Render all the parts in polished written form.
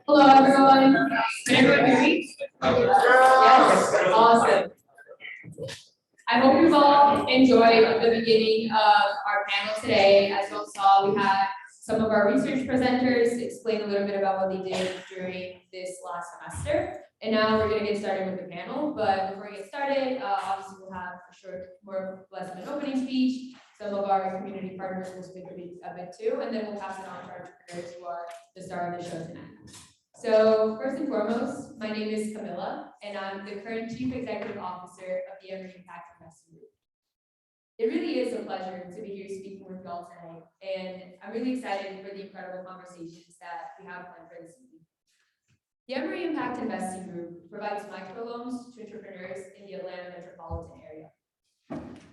Hello, everyone. Can everyone hear me? Yes, awesome. I hope you've all enjoyed the beginning of our panel today. As you all saw, we had some of our research presenters explain a little bit about what they did during this last semester. And now we're going to get started with the panel. But before we get started, obviously we'll have a short, more or less of an opening speech. Some of our community partners will speak a bit too, and then we'll pass it on to our entrepreneurs who are the star of the show tonight. So first and foremost, my name is Camilla, and I'm the current Chief Executive Officer of the Emory Impact Investing Group. It really is a pleasure to be here speaking with you all tonight, and I'm really excited for the incredible conversations that we have planned for this evening. The Emory Impact Investing Group provides microloans to entrepreneurs in the Atlanta metropolitan area.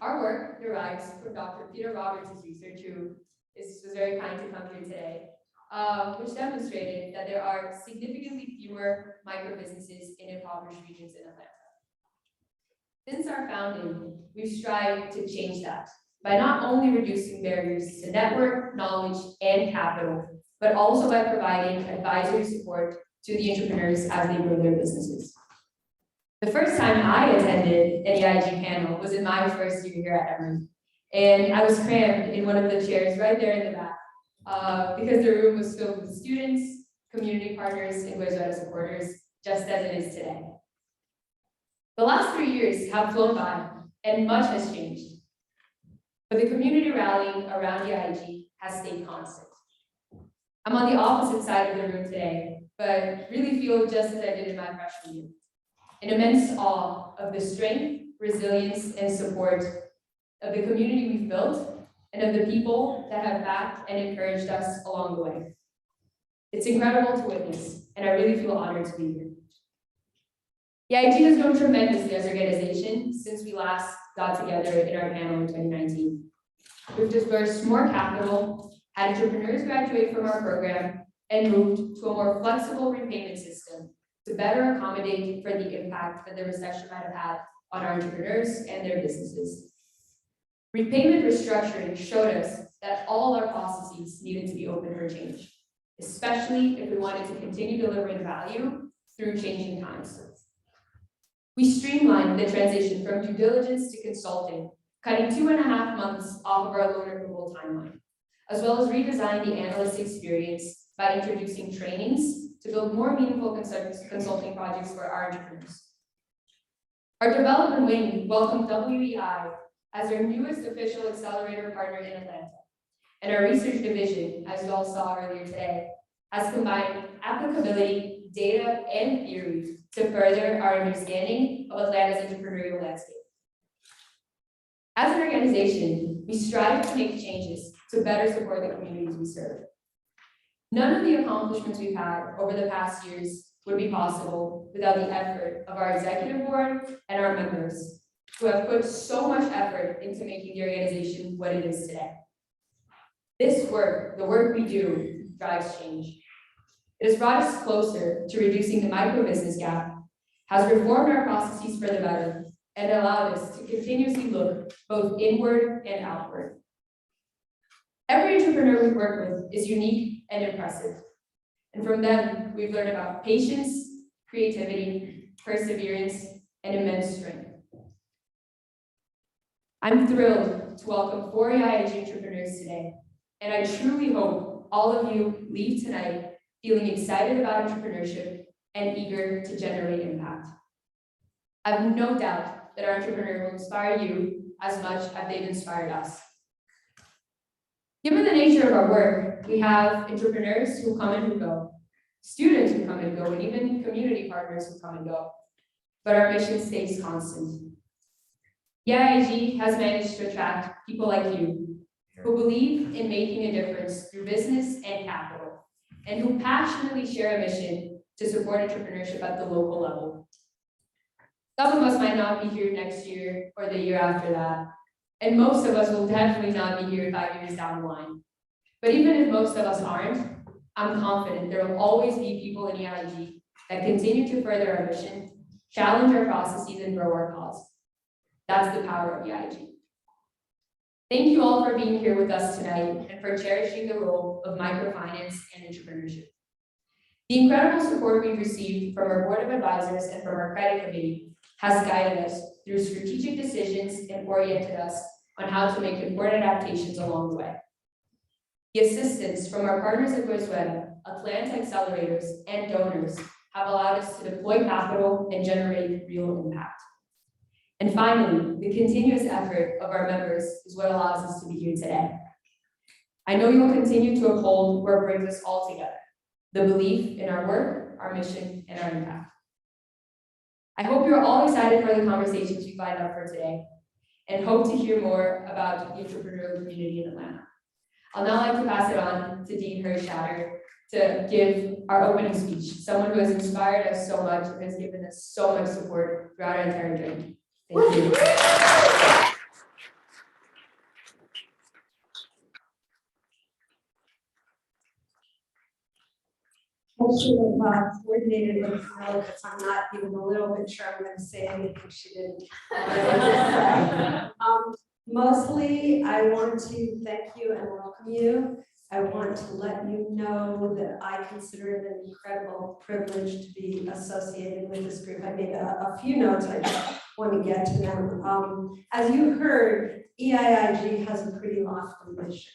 Our work derives from Dr. Peter Roberts' research, who was very kind to come here today, which demonstrated that there are significantly fewer micro businesses in impoverished regions in Atlanta. Since our founding, we've strived to change that by not only reducing barriers to network, knowledge, and capital, but also by providing advisory support to the entrepreneurs as they grow their businesses. The first time I attended an EIG panel was in my first year here at Emory, and I was crammed in one of the chairs right there in the back because the room was filled with students, community partners, and Guajardo supporters, just as it is today. The last 3 years have flown by, and much has changed, but the community rallying around EIG has stayed constant. I'm on the opposite side of the room today, but really feel just as I did in my freshman year. An immense awe of the strength, resilience, and support of the community we've built and of the people that have backed and encouraged us along the way. It's incredible to witness, and I really feel honored to be here. EIG has grown tremendously as an organization since we last got together in our panel in 2019. We've dispersed more capital, had entrepreneurs graduate from our program, and moved to a more flexible repayment system to better accommodate for the impact that the recession might have had on our entrepreneurs and their businesses. Repayment restructuring showed us that all our processes needed to be open for change, especially if we wanted to continue delivering value through changing times. We streamlined the transition from due diligence to consulting, cutting 2.5 months off of our loan approval timeline, as well as redesigned the analyst experience by introducing trainings to build more meaningful consulting projects for our entrepreneurs. Our development wing welcomed WEI as our newest official accelerator partner in Atlanta. And our research division, as you all saw earlier today, has combined applicability, data, and theory to further our understanding of Atlanta's entrepreneurial landscape. As an organization, we strive to make changes to better support the communities we serve. None of the accomplishments we've had over the past years would be possible without the effort of our executive board and our members, who have put so much effort into making the organization what it is today. This work, the work we do, drives change. It has brought us closer to reducing the micro-business gap, has reformed our processes for the better, and allowed us to continuously look both inward and outward. Every entrepreneur we work with is unique and impressive. And from them, we've learned about patience, creativity, perseverance, and immense strength. I'm thrilled to welcome 4 EIG entrepreneurs today, and I truly hope all of you leave tonight feeling excited about entrepreneurship and eager to generate impact. I have no doubt that our entrepreneur will inspire you as much as they've inspired us. Given the nature of our work, we have entrepreneurs who come and who go, students who come and go, and even community partners who come and go. But our mission stays constant. EIG has managed to attract people like you, who believe in making a difference through business and capital, and who passionately share a mission to support entrepreneurship at the local level. Some of us might not be here next year or the year after that, and most of us will definitely not be here 5 years down the line. But even if most of us aren't, I'm confident there will always be people in EIG that continue to further our mission, challenge our processes, and grow our cause. That's the power of EIG. Thank you all for being here with us tonight and for cherishing the role of microfinance and entrepreneurship. The incredible support we've received from our board of advisors and from our credit committee has guided us through strategic decisions and oriented us on how to make important adaptations along the way. The assistance from our partners at Goizueta, Atlanta accelerators, and donors have allowed us to deploy capital and generate real impact. And finally, the continuous effort of our members is what allows us to be here today. I know you'll continue to uphold what brings us all together, the belief in our work, our mission, and our impact. I hope you're all excited for the conversations we lined up for today and hope to hear more about the entrepreneurial community in Atlanta. I'll now like to pass it on to Dean Hirschhatter to give our opening speech, someone who has inspired us so much and has given us so much support throughout our entire journey. Thank you. I should have coordinated with Camilla because I'm not even a little bit sure I'm going to say anything she didn't say. Mostly, I want to thank you and welcome you. I want to let you know that I consider it an incredible privilege to be associated with this group. I made a few notes. I just want to get to them. As you heard, EIG has a pretty lofty mission.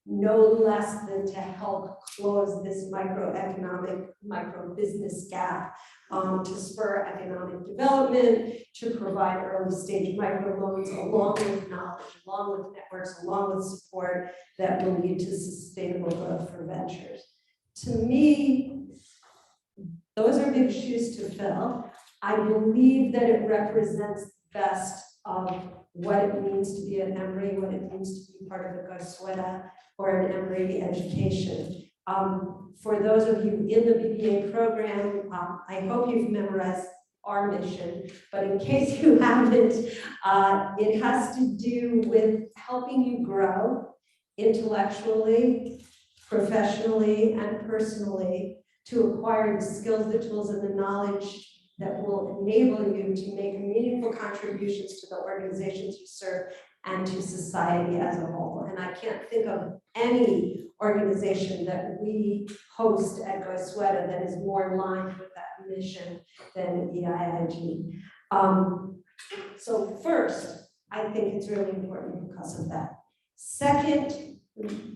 No less than to help close this microeconomic, micro-business gap, to spur economic development, to provide early stage microloans along with knowledge, along with networks, along with support that will lead to sustainable growth for ventures. To me, those are big shoes to fill. I believe that it represents the best of what it means to be an Emory, what it means to be part of the Goizueta or an Emory education. For those of you in the BBA program, I hope you've memorized our mission, but in case you haven't, it has to do with helping you grow intellectually, professionally, and personally to acquire the skills, the tools, and the knowledge that will enable you to make meaningful contributions to the organizations you serve and to society as a whole. And I can't think of any organization that we host at Goizueta that is more aligned with that mission than EIG. So first, I think it's really important because of that. Second,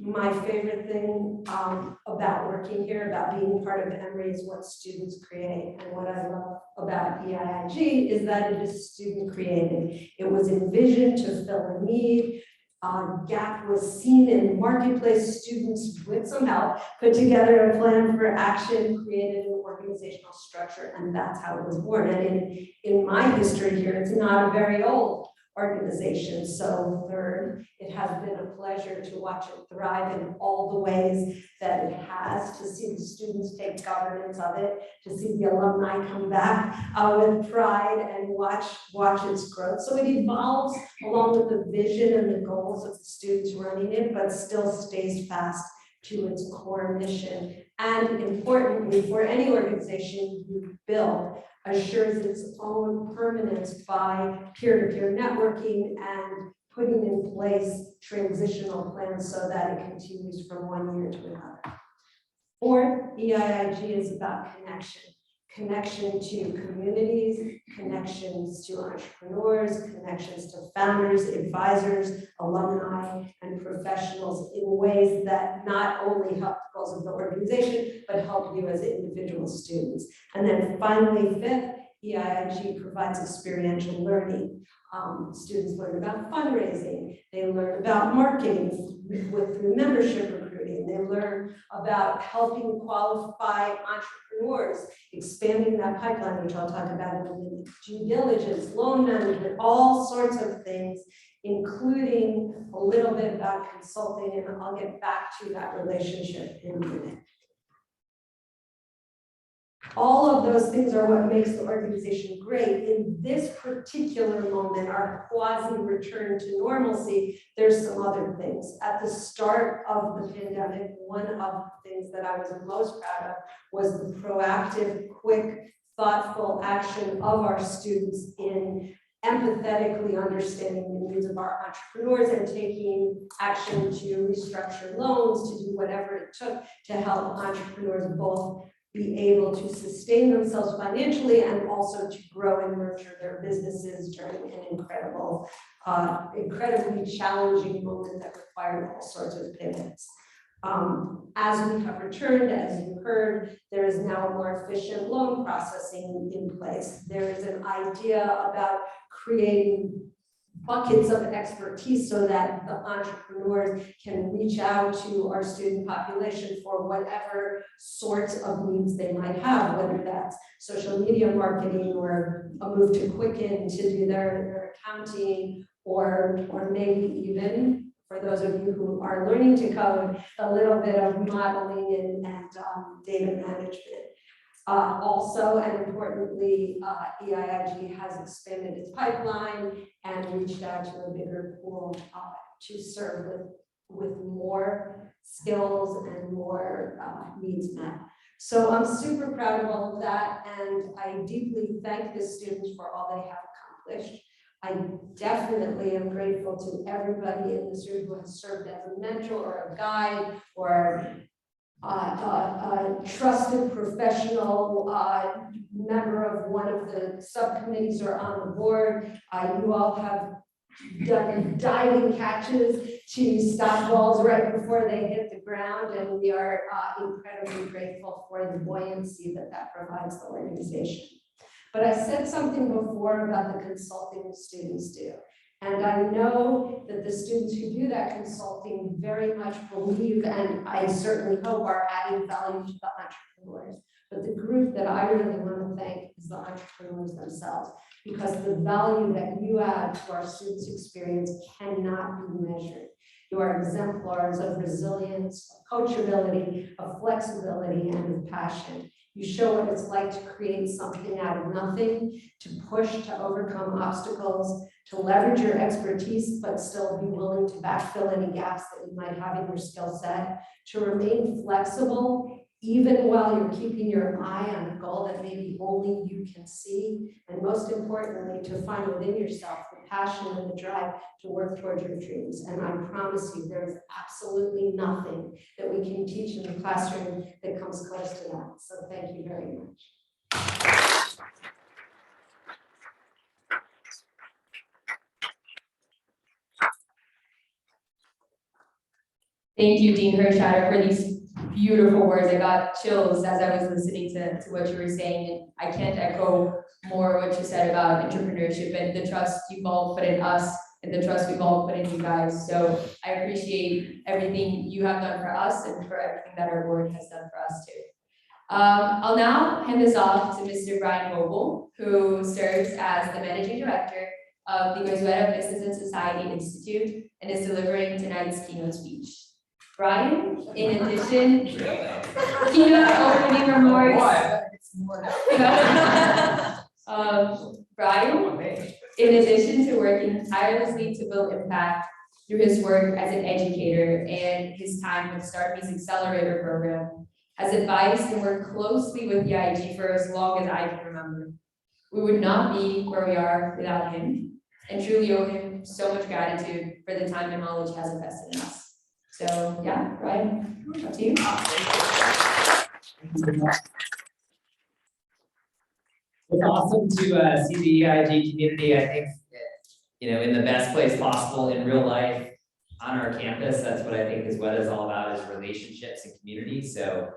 my favorite thing about working here, about being part of Emory, is what students create. And what I love about EIG is that it is student created. It was envisioned to fill a need. Gap was seen in the marketplace. Students, with some help, put together a plan for action, created an organizational structure, and that's how it was born. And in my history here, it's not a very old organization. So third, it has been a pleasure to watch it thrive in all the ways that it has, to see the students take governance of it, to see the alumni come back with pride and watch its growth. So it evolves along with the vision and the goals of the students running it, but still stays fast to its core mission. And importantly, for any organization you build, assures its own permanence by peer-to-peer networking and putting in place transitional plans so that it continues from one year to another. Fourth, EIIG is about connection. Connection to communities, connections to entrepreneurs, connections to founders, advisors, alumni, and professionals in ways that not only help the goals of the organization, but help you as individual students. And then finally, fifth, EIIG provides experiential learning. Students learn about fundraising, they learn about marketing through membership recruiting, they learn about helping qualify entrepreneurs, expanding that pipeline, which I'll talk about in a minute, due diligence, loan management, all sorts of things, including a little bit about consulting, and I'll get back to that relationship in a minute. All of those things are what makes the organization great. In this particular moment, our quasi-return to normalcy, there's some other things. At the start of the pandemic, one of the things that I was most proud of was the proactive, quick, thoughtful action of our students in empathetically understanding the needs of our entrepreneurs and taking action to restructure loans, to do whatever it took to help entrepreneurs both be able to sustain themselves financially and also to grow and nurture their businesses during an incredibly challenging moment that required all sorts of pivots. As we have returned, as you heard, there is now a more efficient loan processing in place. There is an idea about creating buckets of expertise so that the entrepreneurs can reach out to our student population for whatever sorts of needs they might have, whether that's social media marketing or a move to Quicken to do their accounting, or maybe even, for those of you who are learning to code, a little bit of modeling and data management. Also, and importantly, EIIG has expanded its pipeline and reached out to a bigger pool to serve with more skills and more needs met. So I'm super proud of all of that, and I deeply thank the students for all they have accomplished. I definitely am grateful to everybody in this room who has served as a mentor or a guide or a trusted professional member of one of the subcommittees or on the board. You all have done diving catches to stop balls right before they hit the ground, and we are incredibly grateful for the buoyancy that provides the organization. But I said something before about the consulting the students do. And I know that the students who do that consulting very much believe, and I certainly hope are adding value to the entrepreneurs. But the group that I really want to thank is the entrepreneurs themselves, because the value that you add to our students' experience cannot be measured. You are exemplars of resilience, of coachability, of flexibility, and of passion. You show what it's like to create something out of nothing, to push, to overcome obstacles, to leverage your expertise, but still be willing to backfill any gaps that you might have in your skill set, to remain flexible, even while you're keeping your eye on a goal that maybe only you can see, and most importantly, to find within yourself the passion and the drive to work towards your dreams. And I promise you, there is absolutely nothing that we can teach in the classroom that comes close to that. So thank you very much. Thank you, Dean Hirschhatter, for these beautiful words. I got chills as I was listening to what you were saying, and I can't echo more what you said about entrepreneurship and the trust you've all put in us and the trust we've all put in you guys. So I appreciate everything you have done for us and for everything that our board has done for us too. I'll now hand this off to Mr. Brian Vogel, who serves as the Managing Director of the Venezuela Business and Society Institute and is delivering tonight's keynote speech. Brian, in addition, keynote opening remarks. Brian, in addition to working tirelessly to build impact through his work as an educator and his time with Start Me's Accelerator program, has advised and worked closely with EIG for as long as I can remember. We would not be where we are without him, and truly owe him so much gratitude for the time and knowledge he has invested in us. So yeah, Brian, up to you. It's awesome to see the EIG community, I think, in the best place possible in real life on our campus. That's what I think is what it's all about, is relationships and community. So,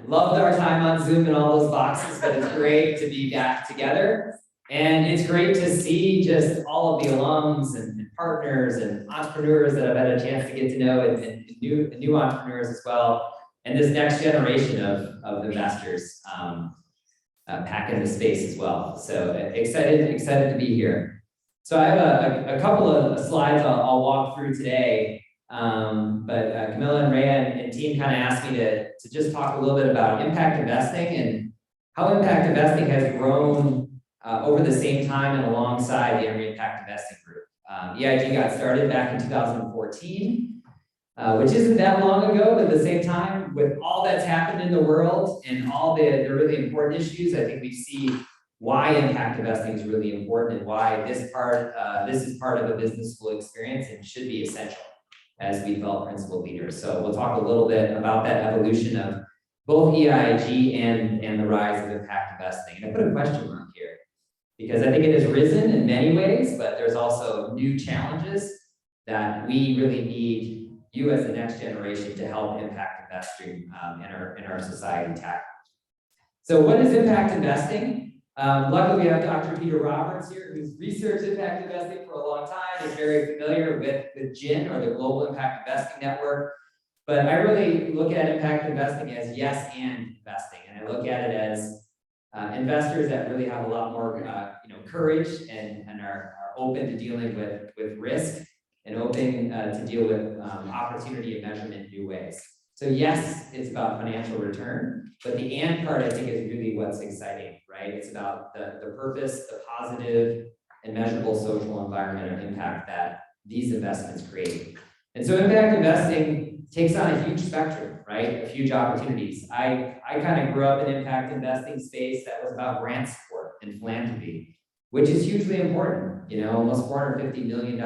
loved our time on Zoom and all those boxes, but it's great to be back together. And it's great to see just all of the alums and partners and entrepreneurs that I've had a chance to get to know, and new entrepreneurs as well. And this next generation of investors packing the space as well. So excited to be here. So I have a couple of slides I'll walk through today. But Camilla and Rhea and team kind of asked me to just talk a little bit about impact investing and how impact investing has grown over the same time and alongside the Emory Impact Investing Group. EIG got started back in 2014, which isn't that long ago, but at the same time, with all that's happened in the world and all the really important issues, I think we see why impact investing is really important and why this is part of a business school experience and should be essential as we develop principal leaders. So we'll talk a little bit about that evolution of both EIG and the rise of impact investing. And I put a question mark here because I think it has risen in many ways, but there's also new challenges that we really need you as the next generation to help impact investing in our society tackle. So what is impact investing? Luckily, we have Dr. Peter Roberts here, who's researched impact investing for a long time. He's very familiar with GIN, or the Global Impact Investing Network. But I really look at impact investing as yes and investing, and I look at it as investors that really have a lot more courage and are open to dealing with risk and open to deal with opportunity and measurement in new ways. So yes, it's about financial return, but the and part I think is really what's exciting, right? It's about the purpose, the positive and measurable social environmental impact that these investments create. And so impact investing takes on a huge spectrum, right? Of huge opportunities. I kind of grew up in impact investing space that was about grant support and philanthropy, which is hugely important. Almost $450 million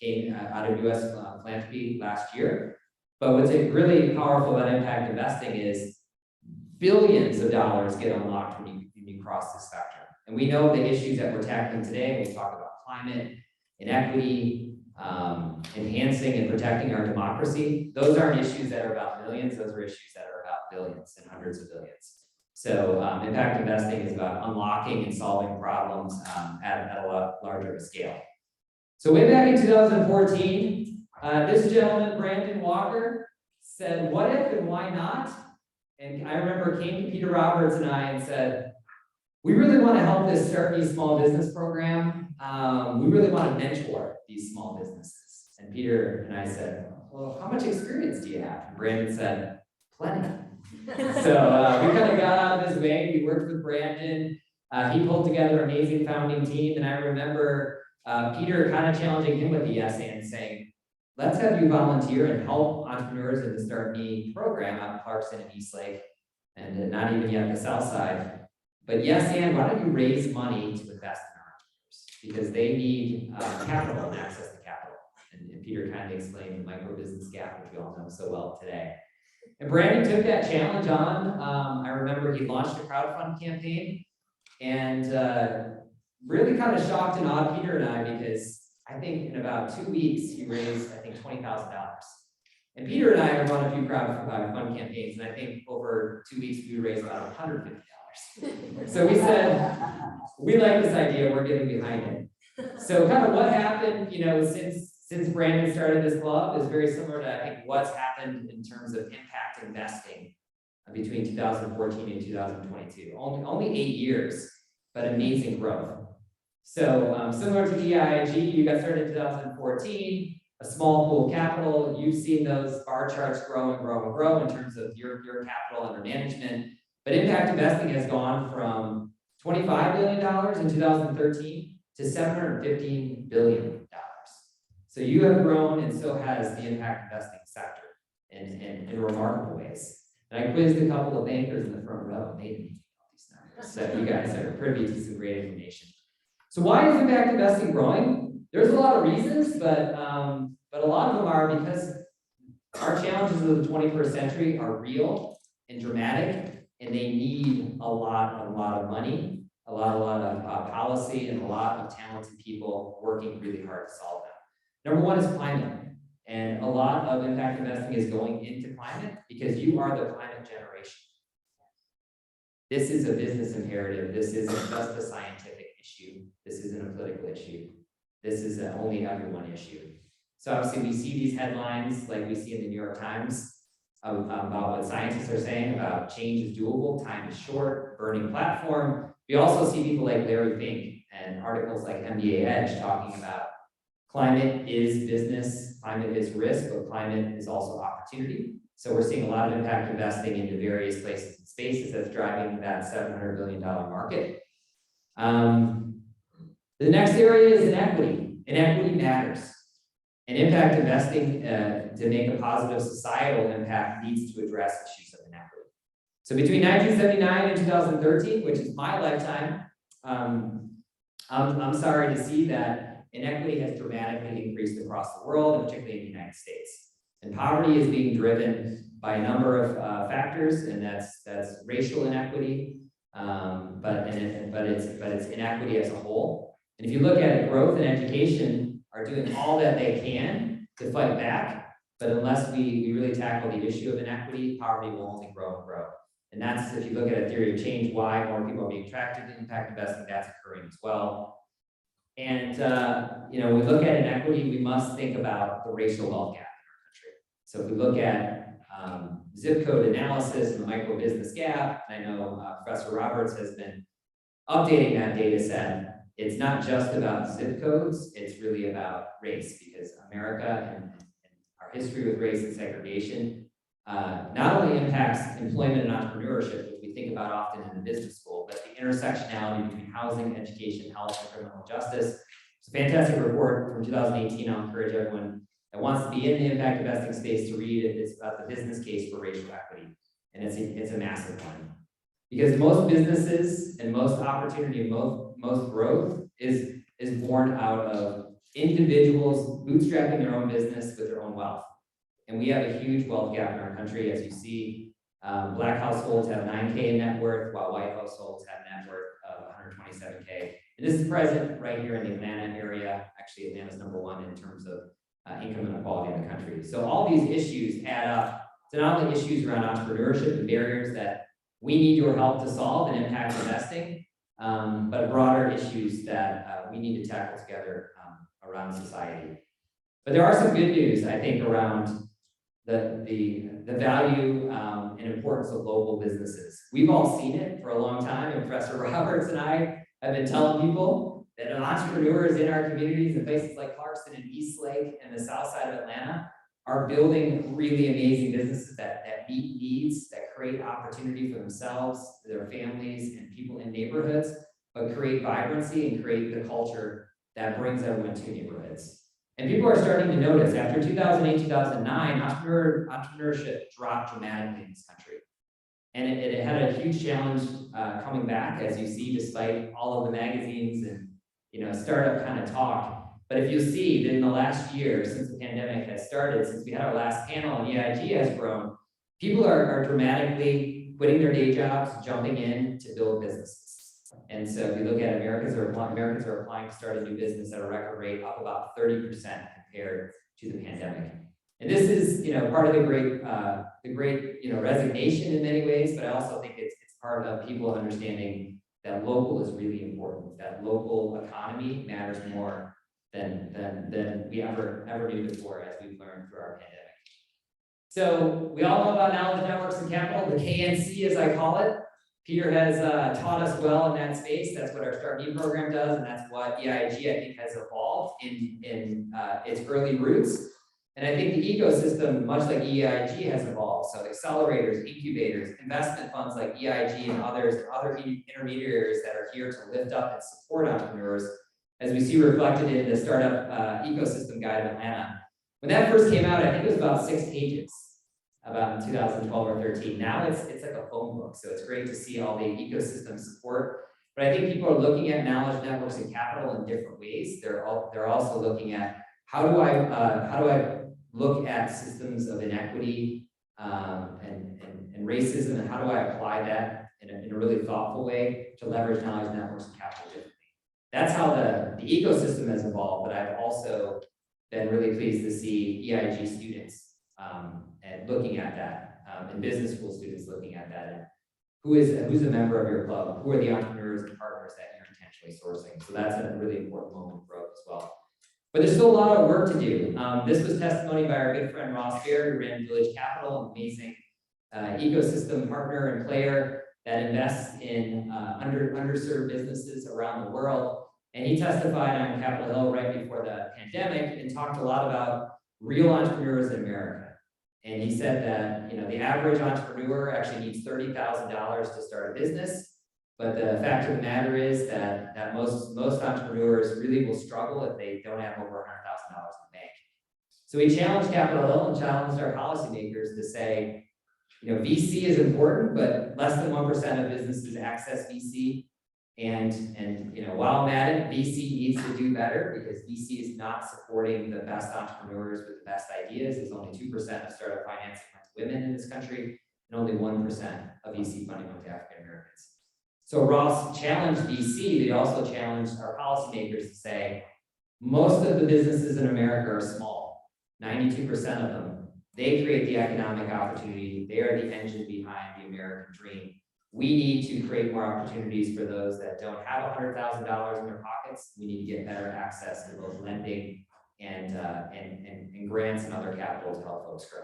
came out of U.S. philanthropy last year. But what's really powerful about impact investing is billions of dollars get unlocked when you cross the spectrum. And we know the issues that we're tackling today when we talk about climate, inequity, enhancing and protecting our democracy. Those aren't issues that are about millions, those are issues that are about billions and hundreds of billions. So impact investing is about unlocking and solving problems at a lot larger scale. So way back in 2014, this gentleman, Brandon Walker, said, what if and why not? And I remember came to Peter Roberts and I and said, we really want to help this Start Me Small Business program. We really want to mentor these small businesses. And Peter and I said, well, how much experience do you have? And Brandon said, plenty. So we kind of got out of his way. We worked with Brandon. He pulled together an amazing founding team. And I remember Peter kind of challenging him with the yes and saying, let's have you volunteer and help entrepreneurs in the Start Me program out in Clarkson and Eastlake, and not even yet the South Side. But yes, and why don't you raise money to invest in our entrepreneurs? Because they need capital and access to capital. And Peter kind of explained the micro business gap, which we all know so well today. And Brandon took that challenge on. I remember he launched a crowdfund campaign and really kind of shocked and awed Peter and I, because I think in about 2 weeks, he raised, I think, $20,000. And Peter and I have run a few crowdfund campaigns, and I think over 2 weeks, we raised about $150. So we said, we like this idea, we're getting behind it. So kind of what happened, since Brandon started this club is very similar to, I think, what's happened in terms of impact investing between 2014 and 2022. Only 8 years, but amazing growth. So similar to EIG, you got started in 2014, a small pool of capital. You've seen those bar charts grow and grow and grow in terms of your capital under management. But impact investing has gone from $25 billion in 2013 to $715 billion. So you have grown, and so has the impact investing sector in remarkable ways. And I quizzed a couple of bankers in the front row, and they didn't know these numbers. So you guys are privy to some great information. So why is impact investing growing? There's a lot of reasons, but a lot of them are because our challenges of the 21st century are real and dramatic, and they need a lot of money, a lot of policy, and a lot of talented people working really hard to solve them. Number one is climate, and a lot of impact investing is going into climate because you are the climate generation. This is a business imperative. This isn't just a scientific issue. This isn't a political issue. This is an only everyone issue. So obviously we see these headlines like we see in the New York Times about what scientists are saying about change is doable, time is short, burning platform. We also see people like Larry Fink and articles like MBA Edge talking about climate is business, climate is risk, but climate is also opportunity. So we're seeing a lot of impact investing into various places and spaces that's driving that $700 billion market. The next area is inequity. Inequity matters. And impact investing to make a positive societal impact needs to address issues of inequity. So between 1979 and 2013, which is my lifetime, I'm sorry to see that inequity has dramatically increased across the world, and particularly in the United States. And poverty is being driven by a number of factors, and that's racial inequity, but it's inequity as a whole. And if you look at it, growth and education are doing all that they can to fight back, but unless we really tackle the issue of inequity, poverty will only grow and grow. And that's, if you look at a theory of change, why more people are being attracted to impact investing, that's occurring as well. And when we look at inequity, we must think about the racial wealth gap in our country. So if we look at zip code analysis and the micro business gap, and I know Professor Roberts has been updating that data set. It's not just about zip codes, it's really about race, because America and our history with race and segregation not only impacts employment and entrepreneurship, which we think about often in the business school, but the intersectionality between housing, education, health, and criminal justice. It's a fantastic report from 2018. I'll encourage everyone that wants to be in the impact investing space to read it. It's about the business case for racial equity, and it's a massive one. Because most businesses and most opportunity and most growth is born out of individuals bootstrapping their own business with their own wealth. And we have a huge wealth gap in our country. As you see, Black households have 9K in net worth, while white households have net worth of 127K. And this is present right here in the Atlanta area. Actually, Atlanta's #1 in terms of income inequality in the country. So all these issues add up to not only issues around entrepreneurship and barriers that we need your help to solve in impact investing, but broader issues that we need to tackle together around society. But there are some good news, I think, around the value and importance of local businesses. We've all seen it for a long time, and Professor Roberts and I have been telling people that entrepreneurs in our communities in places like Clarkston and Eastlake and the south side of Atlanta are building really amazing businesses that meet needs, that create opportunity for themselves, their families, and people in neighborhoods, but create vibrancy and create the culture that brings everyone to neighborhoods. And people are starting to notice, after 2008, 2009, entrepreneurship dropped dramatically in this country. And it had a huge challenge coming back, as you see, despite all of the magazines and startup kind of talk. But if you see that in the last year, since the pandemic has started, since we had our last panel and EIG has grown, people are dramatically quitting their day jobs, jumping in to build businesses. And so if you look at Americans are applying to start a new business at a record rate, up about 30% compared to the pandemic. And this is part of the great resignation in many ways, but I also think it's part of people understanding that local is really important, that local economy matters more than we ever knew before, as we've learned through our pandemic. So we all know about knowledge networks and capital, the KNC as I call it. Peter has taught us well in that space. That's what our Start Me program does, and that's what EIG, I think, has evolved in its early roots. And I think the ecosystem, much like EIG, has evolved. So accelerators, incubators, investment funds like EIG and others, and other intermediaries that are here to lift up and support entrepreneurs, as we see reflected in the Startup Ecosystem Guide of Atlanta. When that first came out, I think it was about 6 pages, about in 2012 or 13. Now it's like a phone book, so it's great to see all the ecosystem support. But I think people are looking at knowledge networks and capital in different ways. They're also looking at how do I look at systems of inequity and racism, and how do I apply that in a really thoughtful way to leverage knowledge networks and capital differently. That's how the ecosystem has evolved, but I've also been really pleased to see EIG students and looking at that, and business school students looking at that, and who's a member of your club, who are the entrepreneurs and partners that you're intentionally sourcing. So that's a really important moment of growth as well. But there's still a lot of work to do. This was testimony by our good friend Ross Baird, who ran Village Capital, an amazing ecosystem partner and player that invests in underserved businesses around the world. And he testified on Capitol Hill right before the pandemic and talked a lot about real entrepreneurs in America. And he said that, you know, the average entrepreneur actually needs $30,000 to start a business. But the fact of the matter is that most entrepreneurs really will struggle if they don't have over $100,000 in the bank. So we challenged Capitol Hill and challenged our policymakers to say, you know, VC is important, but less than 1% of businesses access VC. And you know, while I'm at it, VC needs to do better because VC is not supporting the best entrepreneurs with the best ideas. There's only 2% of startup financing went to women in this country, and only 1% of VC funding went to African Americans. So Ross challenged VC. They also challenged our policymakers to say, most of the businesses in America are small, 92% of them. They create the economic opportunity. They are the engine behind the American dream. We need to create more opportunities for those that don't have $100,000 in their pockets. We need to get better access to both lending and grants and other capital to help folks grow.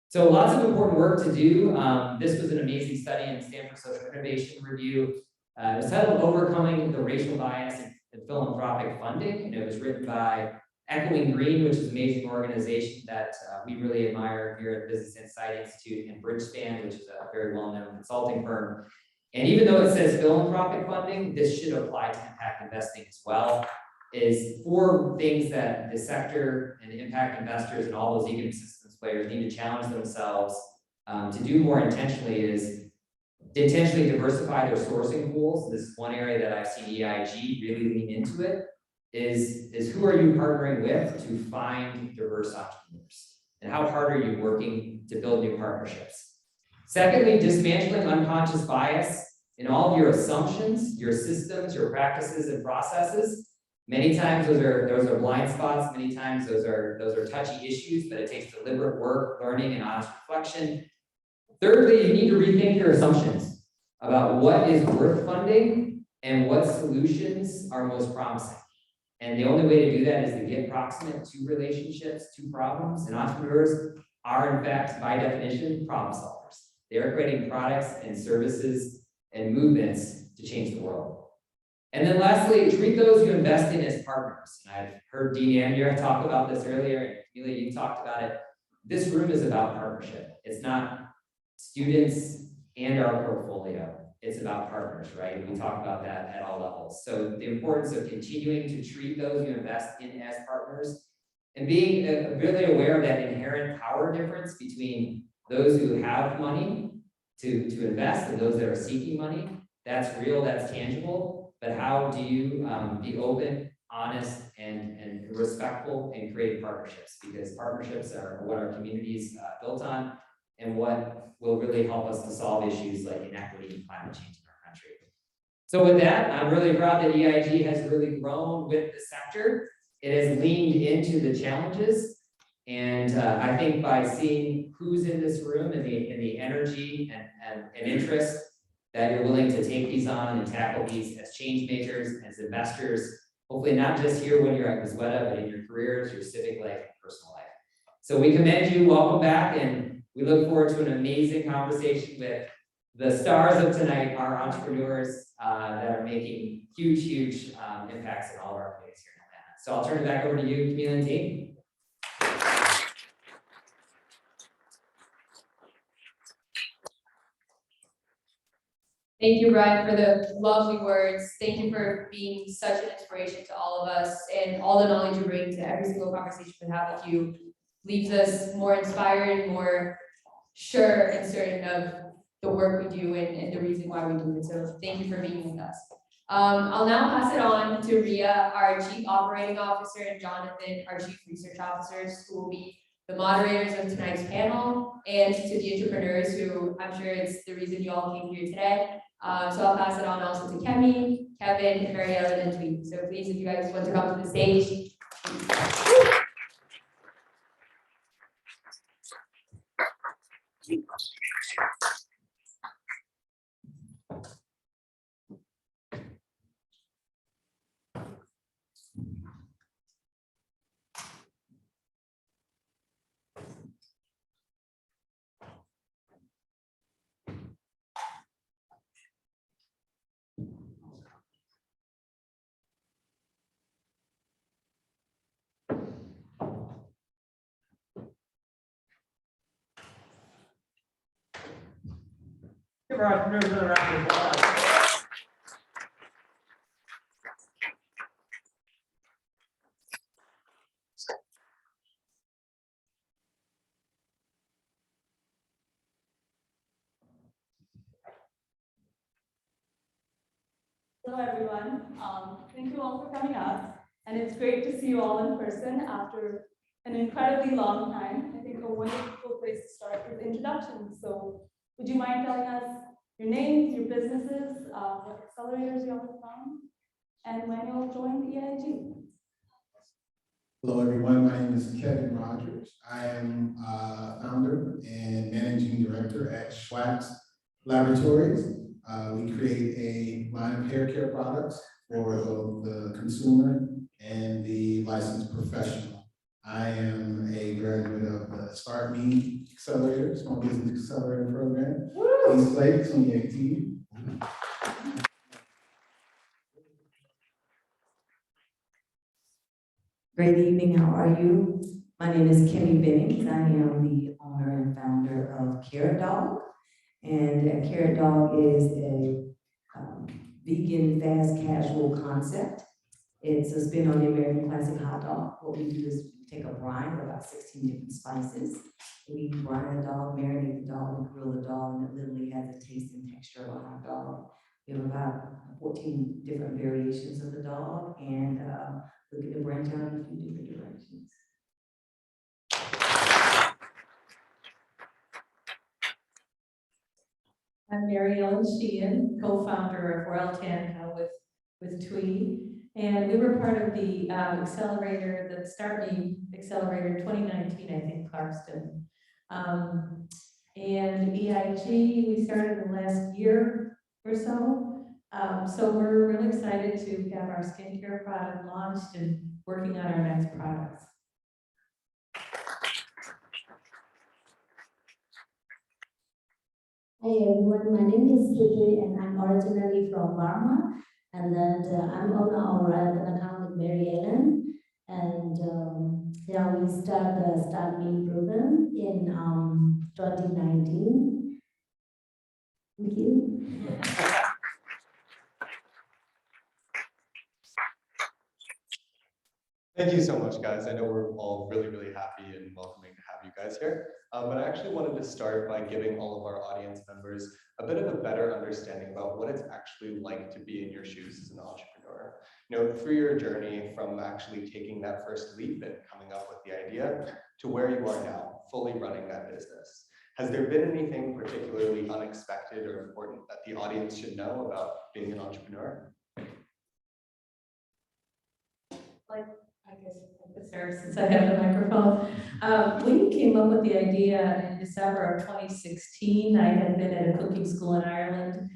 So lots of important work to do. This was an amazing study in Stanford Social Innovation Review. It was titled Overcoming the Racial Bias in Philanthropic Funding, and it was written by Echoing Green, which is an amazing organization that we really admire here at Business Insight Institute, and Bridgespan, which is a very well-known consulting firm. And even though it says philanthropic funding, this should apply to impact investing as well. Is 4 things that the sector and the impact investors and all those ecosystems players need to challenge themselves to do more intentionally is to intentionally diversify their sourcing pools. This is one area that I've seen EIG really lean into it. Is who are you partnering with to find diverse entrepreneurs? And how hard are you working to build new partnerships? Secondly, dismantling unconscious bias in all of your assumptions, your systems, your practices and processes. Many times those are blind spots, many times those are touchy issues, but it takes deliberate work, learning, and honest reflection. Thirdly, you need to rethink your assumptions about what is worth funding and what solutions are most promising. And the only way to do that is to get proximate to relationships, to problems. And entrepreneurs are, in fact, by definition, problem solvers. They are creating products and services and movements to change the world. And then lastly, treat those you invest in as partners. And I've heard Dean Andrea talk about this earlier, and Amelia, you talked about it. This room is about partnership. It's not students and our portfolio. It's about partners, right? We talk about that at all levels. So the importance of continuing to treat those you invest in as partners and being really aware of that inherent power difference between those who have money to invest and those that are seeking money. That's real, that's tangible, but how do you be open, honest, and respectful and create partnerships? Because partnerships are what our communities built on and what will really help us to solve issues like inequity and climate change in our country. So with that, I'm really proud that EIG has really grown with the sector. It has leaned into the challenges. And I think by seeing who's in this room and the energy and interest that you're willing to take these on and tackle these as change makers, as investors, hopefully not just here when you're at Gusweta, but in your careers, your civic life, and personal life. So we commend you, welcome back, and we look forward to an amazing conversation with the stars of tonight are entrepreneurs that are making huge impacts in all of our communities here in Atlanta. So I'll turn it back over to you, Camille and team. Thank you, Brian, for the lovely words. Thank you for being such an inspiration to all of us, and all the knowledge you bring to every single conversation we have with you leaves us more inspired, more sure and certain of the work we do and the reason why we do it. So thank you for being with us. I'll now pass it on to Ria, our Chief Operating Officer, and Jonathan, our Chief Research Officers, who will be the moderators of tonight's panel, and to the entrepreneurs who I'm sure it's the reason you all came here today. So I'll pass it on also to Kemi, Kevin, Mary Ellen, and Tweet. So please, if you guys want to come to the stage. Give our entrepreneurs another round of applause. Hello, everyone. Thank you all for coming out. And it's great to see you all in person after an incredibly long time. I think a wonderful place to start is introductions. So would you mind telling us your names, your businesses, what accelerators you all have found, and when you'll join EIG? Hello, everyone. My name is Kevin Rogers. I am founder and managing director at Schwatz Laboratories. We create a line of hair care products for both the consumer and the licensed professional. I am a graduate of the Start Me Accelerator, Small Business Accelerator Program, East Lake 2018. Great evening, how are you? My name is Kimmy Bennings. I am the owner and founder of Carrot Dog. And Carrot Dog is a vegan, fast, casual concept. It's a spin on the American classic hot dog. What we do is we take a brine of about 16 different spices. We brine the dog, marinate the dog, and grill the dog, and it literally has the taste and texture of a hot dog. We have about 14 different variations of the dog, and looking to branch out in a few different directions. I'm Mary Ellen Sheehan, co-founder of Royal Tanco with Tweed. And we were part of the accelerator, the Start Me Accelerator 2019, I think, Clarkston. And EIG, we started in the last year or so. So we're really excited to have our skincare product launched and working on our next products. Hi everyone, my name is Kiki and I'm originally from Burma, and then I'm owner of an account with Mary Ellen, and yeah, we started the Start Me program in 2019. Thank you. Thank you so much, guys. I know we're all really happy and welcoming to have you guys here. But I actually wanted to start by giving all of our audience members a bit of a better understanding about what it's actually like to be in your shoes as an entrepreneur. You know, through your journey from actually taking that first leap and coming up with the idea to where you are now, fully running that business. Has there been anything particularly unexpected or important that the audience should know about being an entrepreneur? I guess I could start since I have the microphone. We came up with the idea in December of 2016. I had been at a cooking school in Ireland,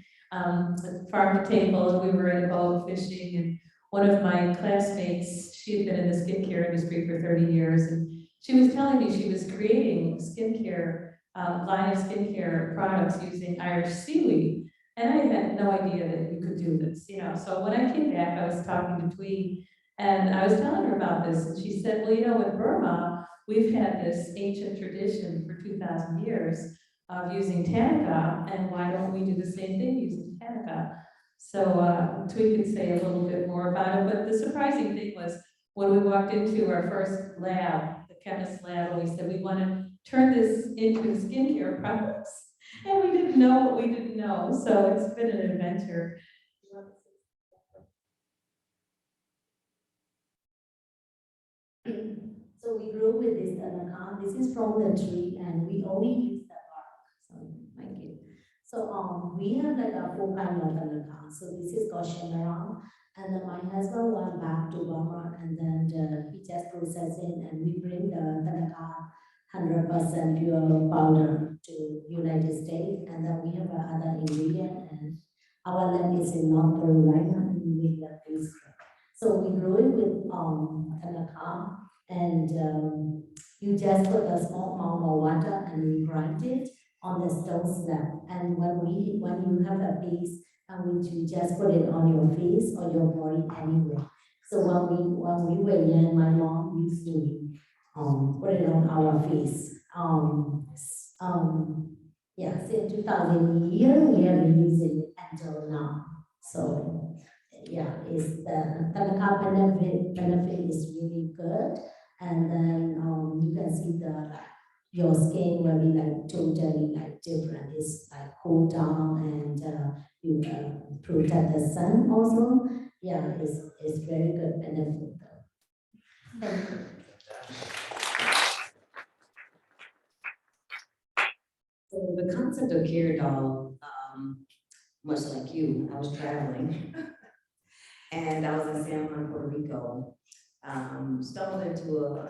farm to table, and we were in a boat fishing, and one of my classmates, she had been in the skincare industry for 30 years, and she was telling me she was creating skincare line of skincare products using Irish seaweed. And I had no idea that you could do this, you know. So when I came back, I was talking to Twee, and I was telling her about this, and she said, well, you know, in Burma, we've had this ancient tradition for 2,000 years of using Tanica, and why don't we do the same thing using Tanica? So Twee could say a little bit more about it, but the surprising thing was when we walked into our first lab, the chemist lab, and we said, we want to turn this into skincare products. And we didn't know what we didn't know, so it's been an adventure. So we grew with this anaconda. This is from the tree, and we only use the bark. So thank you. So we have like a full kind of anaconda. So this is called shemaran, and then my husband went back to Burma, and then he just processing, and we bring the anaconda 100% pure powder to United States, and then we have other ingredient, and our land is in North Carolina, and we make that this. So we grew it with anaconda, and you just put a small amount of water and you grind it on the stone slab. And when you have a piece, and you just put it on your face or your body anywhere. So when we were young, my mom used to put it on our face. Yeah, since 2000 year, we have been using it until now. So yeah, it's the benefit is really good, and then you can see your skin will be like totally like different. It's like cool down, and you protect the sun also. Yeah, it's very good benefit though. Thank you. So the concept of care dog, much like you, I was traveling and I was in San Juan, Puerto Rico. Stumbled into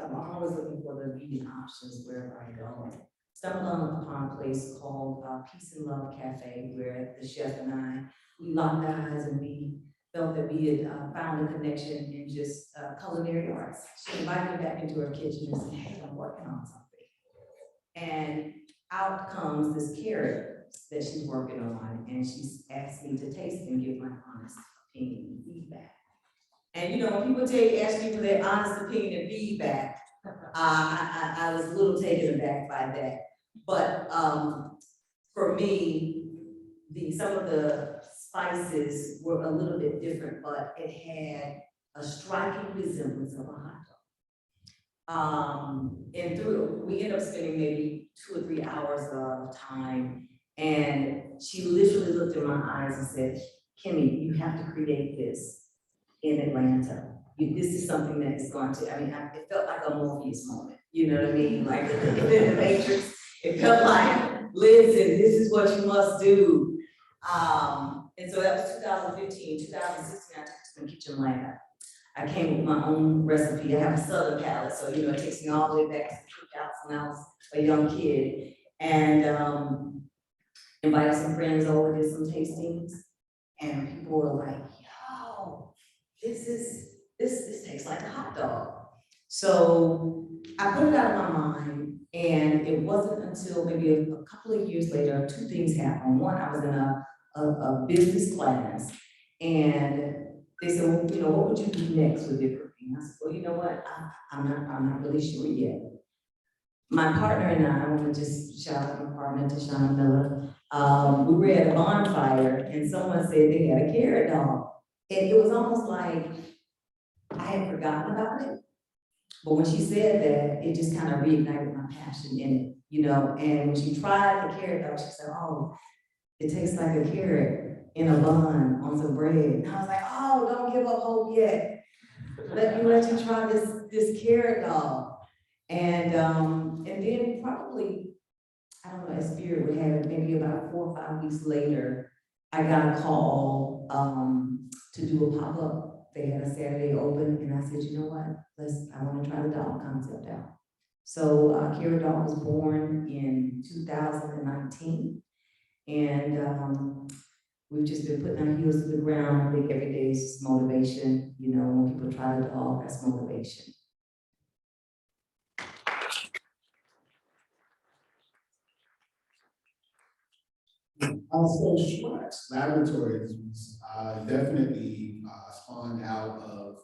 I'm always looking for the vegan options wherever I go. Stumbled upon a place called Peace and Love Cafe, where the chef and I, we locked eyes and we felt that we had found a connection in just culinary arts. She invited me back into her kitchen and said, hey, I'm working on something. And out comes this carrot that she's working on, and she's asked me to taste and give my honest opinion and feedback. And you know, when people ask me for their honest opinion and feedback, I was a little taken aback by that. But for me, some of the spices were a little bit different, but it had a striking resemblance of a hot dog. And we ended up spending maybe 2 or 3 hours of time, and she literally looked in my eyes and said, Kimmy, you have to create this in Atlanta. This is something that is going to, it felt like a Morpheus moment, you know what I mean? Like in the Matrix, it felt like, listen, this is what you must do. And so that was 2015, 2016, I took it to the kitchen lab. I came with my own recipe. I have a Southern palate, so you know, it takes me all the way back to the cookouts when I was a young kid. And invited some friends over, did some tastings, and people were like, yo, this tastes like a hot dog. So I put it out of my mind, and it wasn't until maybe a couple of years later, 2 things happened. One, I was in a business class, and they said, well, you know, what would you do next with your cooking? I said, well, you know what, I'm not really sure yet. My partner and I want to just shout out my partner, Tashana Miller. We were at a bonfire, and someone said they had a carrot dog. And it was almost like I had forgotten about it. But when she said that, it just kind of reignited my passion in it, you know. And when she tried the carrot dog, she said, oh, it tastes like a carrot in a bun on some bread. And I was like, oh, don't give up hope yet. Let you try this carrot dog. And then probably, I don't know, as spirit would have it, maybe about 4 or 5 weeks later, I got a call to do a pop-up. They had a Saturday open, and I said, you know what, I want to try the dog concept out. So Carrot Dog was born in 2019, and we've just been putting our heels to the ground. I think every day is just motivation. You know, when people try the dog, that's motivation. Also, Schwartz Laboratories was definitely spawned out of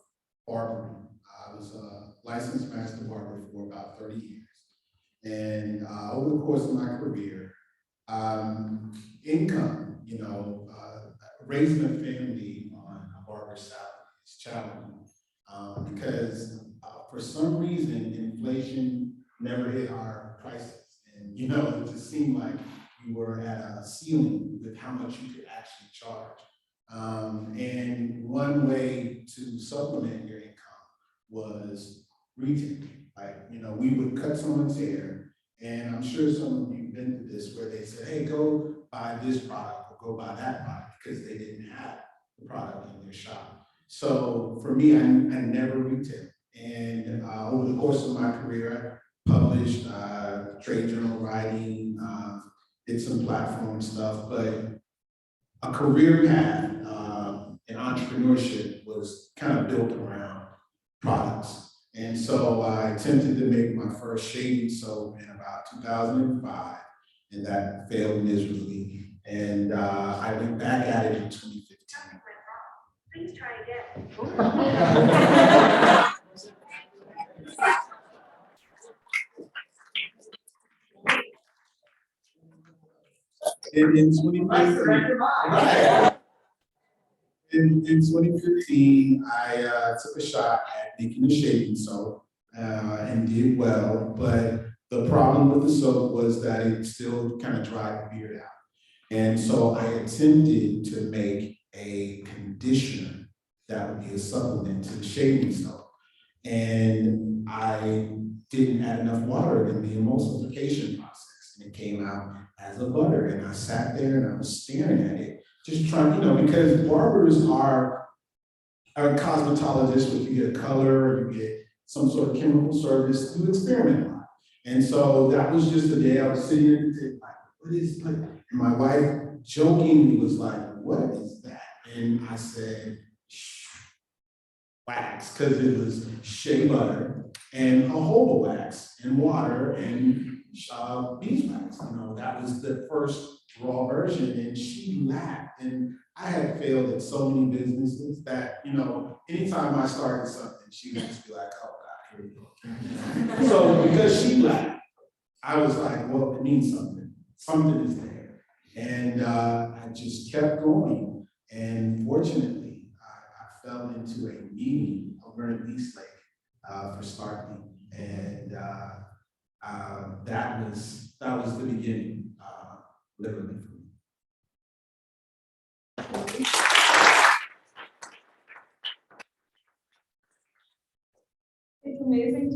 barbering. I was a licensed master barber for about 30 years. And over the course of my career, income, raising a family on a barber salary is challenging because for some reason, inflation never hit our prices. And, it just seemed like we were at a ceiling with how much you could actually charge. And one way to supplement your income was retail. Like, we would cut someone's hair, and I'm sure some of you have been through this where they said, hey, go buy this product or go buy that product because they didn't have the product in their shop. So for me, I never retailed. And over the course of my career, I published trade journal writing, did some platform stuff, but a career path in entrepreneurship was kind of built around products. And so I attempted to make my first shaving soap in about 2005, and that failed miserably. And I went back at it in 2015. Please try again. In 2015, right. In 2015, I took a shot at making a shaving soap and did well, but the problem with the soap was that it still kind of dried the beard out. And so I attempted to make a conditioner that would be a supplement to the shaving soap. And I didn't add enough water in the emulsification process. And it came out as a butter. And I sat there and I was staring at it, just trying, because barbers are cosmetologists. If you get a color, you get some sort of chemical service, you experiment a lot. And so that was just the day I was sitting at the table, like, what is like? And my wife jokingly was like, what is that? And I said, wax, because it was shea butter and jojoba wax and water and beeswax. That was the first raw version, and she laughed. And I had failed at so many businesses that, anytime I started something, she would just be like, oh God, here we go. So because she laughed, I was like, well, it means something. Something is there. And I just kept going. And fortunately, I fell into a meeting over in East Lake for Starkly. And that was the beginning, literally for me. It's amazing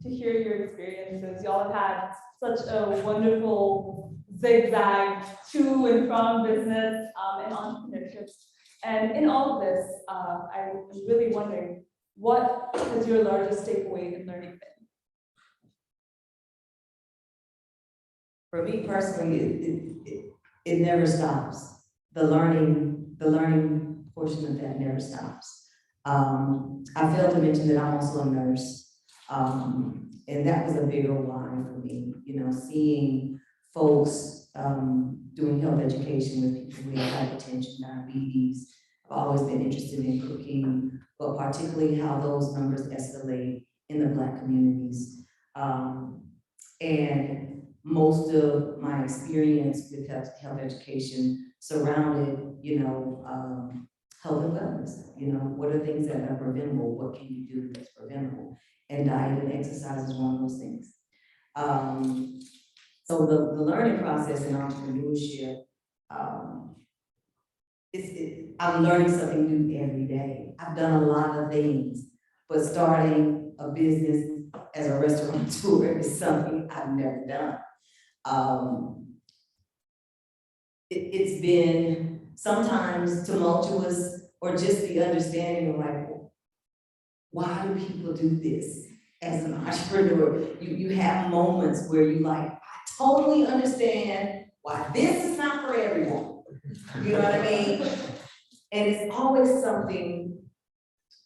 to hear your experiences. Y'all have had such a wonderful zigzag to and from business and entrepreneurship. And in all of this, I was really wondering, what was your largest takeaway in learning been? For me personally, it never stops. The learning portion of that never stops. I failed to mention that I'm also a nurse. And that was a bigger why for me, seeing folks doing health education with people with hypertension, diabetes. I've always been interested in cooking, but particularly how those numbers escalate in the Black communities. And most of my experience with health education surrounded, health and wellness. What are things that are preventable? What can you do that's preventable? And diet and exercise is one of those things. So the learning process in entrepreneurship, I'm learning something new every day. I've done a lot of things, but starting a business as a restaurateur is something I've never done. It's been sometimes tumultuous, or just the understanding of like, why do people do this as an entrepreneur? You have moments where you like, I totally understand why this is not for everyone. You know what I mean? And it's always something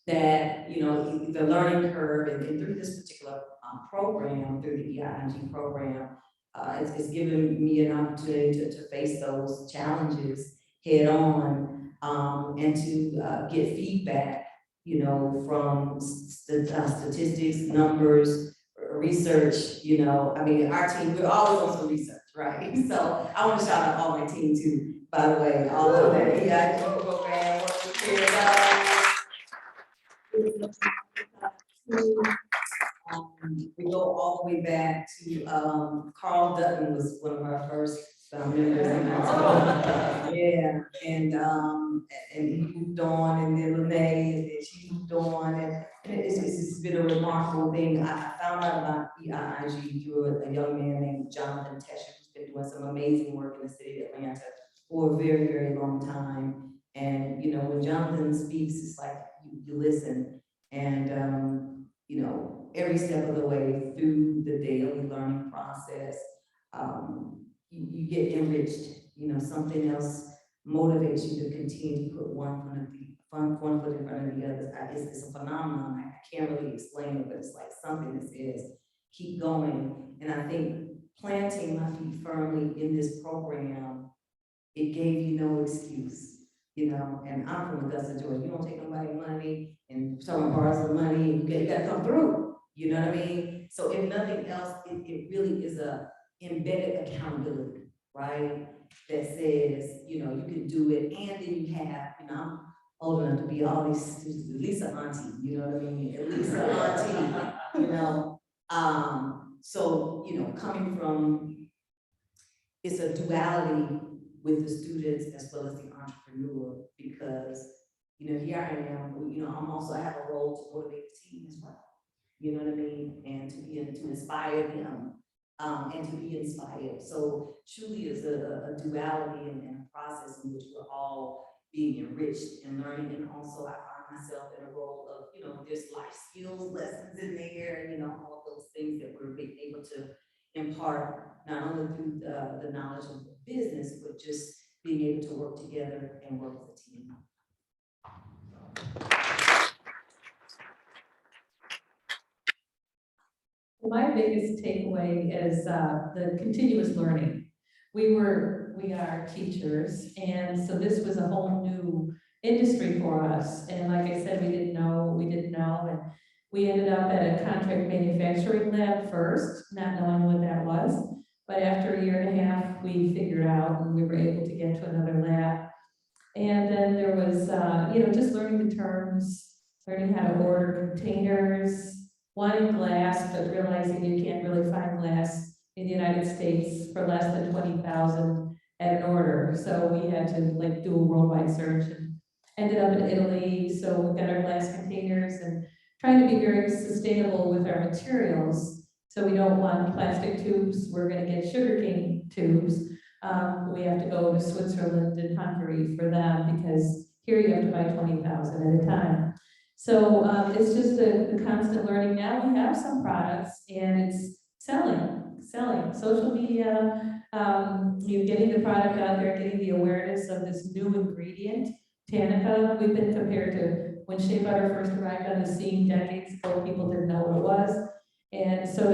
that, the learning curve, and through this particular program, through the EING program, it's given me an opportunity to face those challenges head on, and to get feedback, you know, from statistics, numbers, research, you know. I mean, our team, we're always on some research, right? So I want to shout out all my team too, by the way, all of the EIG program, work with we go all the way back to, Carl Dutton was one of our first members in our team. Yeah, and he moved on, and then Lene, and then she moved on, and it's been a remarkable thing. I found out about EIG through a young man named Jonathan Tesher, who's been doing some amazing work in the city of Atlanta for a very, very long time. And, you know, when Jonathan speaks, it's like you listen, and, you know, every step of the way through the daily learning process, you get enriched, you know, something else motivates you to continue to put one foot in front of the other. It's a phenomenon. I can't really explain it, but it's like something that says, keep going. And I think planting my feet firmly in this program, it gave you no excuse, you know. And I'm from Augusta, Georgia. You don't take nobody money, and someone borrows some money, you gotta come through. You know what I mean? So if nothing else, it really is a embedded accountability, right? That says, you know, you can do it, and then you have, you know, I'm old enough to be all these, at least an auntie, you know what I mean? At least an auntie, you know. So, you know, coming from, it's a duality with the students as well as the entrepreneur, because, you know, here I am, you know, I have a role to motivate the team as well. You know what I mean? And to inspire them, and to be inspired. So truly is a duality and a process in which we're all being enriched and learning. And also I find myself in a role of, you know, there's life skills lessons in there, you know, all those things that we're being able to impart, not only through the knowledge of the business, but just being able to work together and work as a team. My biggest takeaway is the continuous learning. We are teachers, and so this was a whole new industry for us. And like I said, we didn't know, and we ended up at a contract manufacturing lab first, not knowing what that was. But after a year and a half, we figured out, and we were able to get to another lab. And then there was, you know, just learning the terms, learning how to order containers, wanting glass, but realizing you can't really find glass in the United States for less than 20,000 at an order. So we had to like do a worldwide search, and ended up in Italy. So we got our glass containers, and trying to be very sustainable with our materials. So we don't want plastic tubes, we're gonna get sugarcane tubes. We have to go to Switzerland and Hungary for them, because here you have to buy 20,000 at a time. So it's just the constant learning. Now we have some products, and it's selling, social media, you're getting the product out there, getting the awareness of this new ingredient, Tanica. We've been compared to when shea butter first arrived on the scene decades ago, people didn't know what it was. And so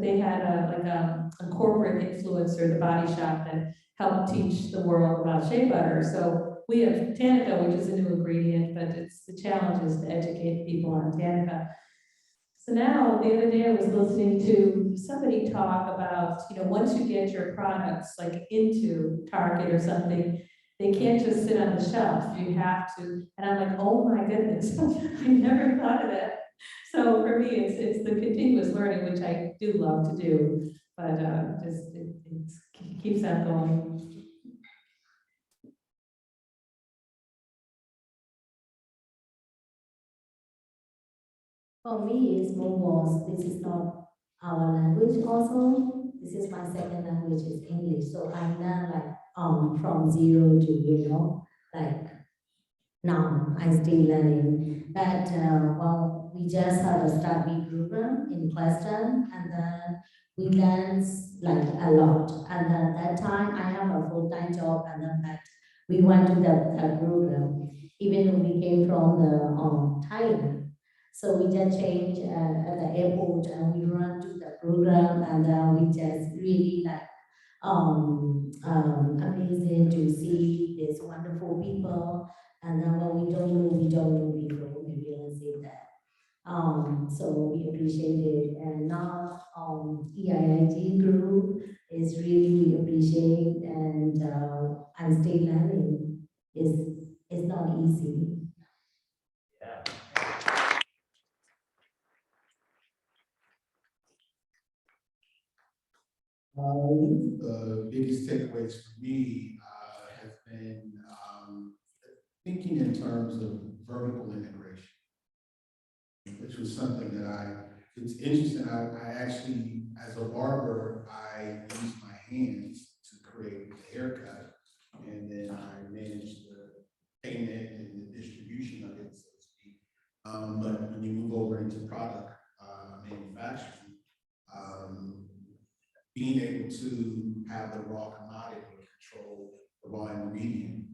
they had a corporate influencer, The Body Shop, that helped teach the world about shea butter. So we have Tanica, which is a new ingredient, but it's the challenge is to educate people on Tanica. So now, the other day I was listening to somebody talk about, you know, once you get your products like into Target or something, they can't just sit on the shelf. You have to, and I'm like, oh my goodness, I never thought of that. So for me, it's the continuous learning, which I do love to do, but it keeps on going. For me, it's more was, this is not our language also. This is my second language is English. So I learn like from zero to, you know, like now I'm still learning. But well, we just had a study program in Preston, and then we learned like a lot. And then at that time I have a full-time job, and then that we went to that program, even though we came from the Thailand. So we just changed at the airport, and we run to the program, and we just really like amazing to see these wonderful people. And then what we don't know before we realize that. So we appreciate it. And now EIIT group is really we appreciate and stay learning is not easy. The biggest takeaways for me has been thinking in terms of vertical integration, which was something that it's interesting, I actually, as a barber, I use my hands to create the haircut, and then I manage the payment and the distribution of it, so to speak. But when you move over into product manufacturing, being able to have the raw commodity control the raw ingredient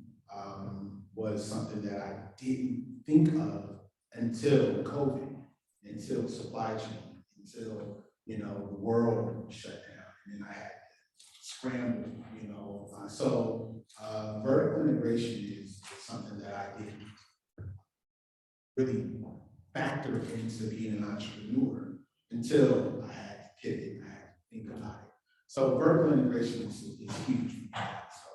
was something that I didn't think of until COVID, until supply chain, until, you know, the world shut down, and then I had to scramble, you know. Vertical integration is something that I didn't really factor into being an entrepreneur until I had to pivot, I had to think about it. So vertical integration is huge for me. So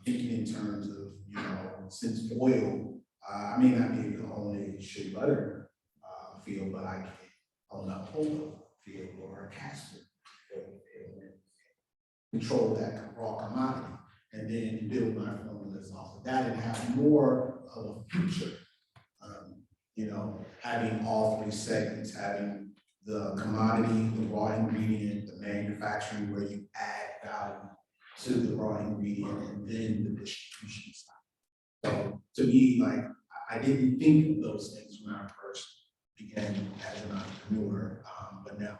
thinking in terms of, you know, since oil, I may not be able to own a shea butter field, but I can own a whole field or a castor field and control that raw commodity, and then build my formulas off of that and have more of a future. You know, having all three segments, having the commodity, the raw ingredient, the manufacturing where you add value to the raw ingredient, and then the distribution side. So to me, like, I didn't think of those things when I first began as an entrepreneur, but now.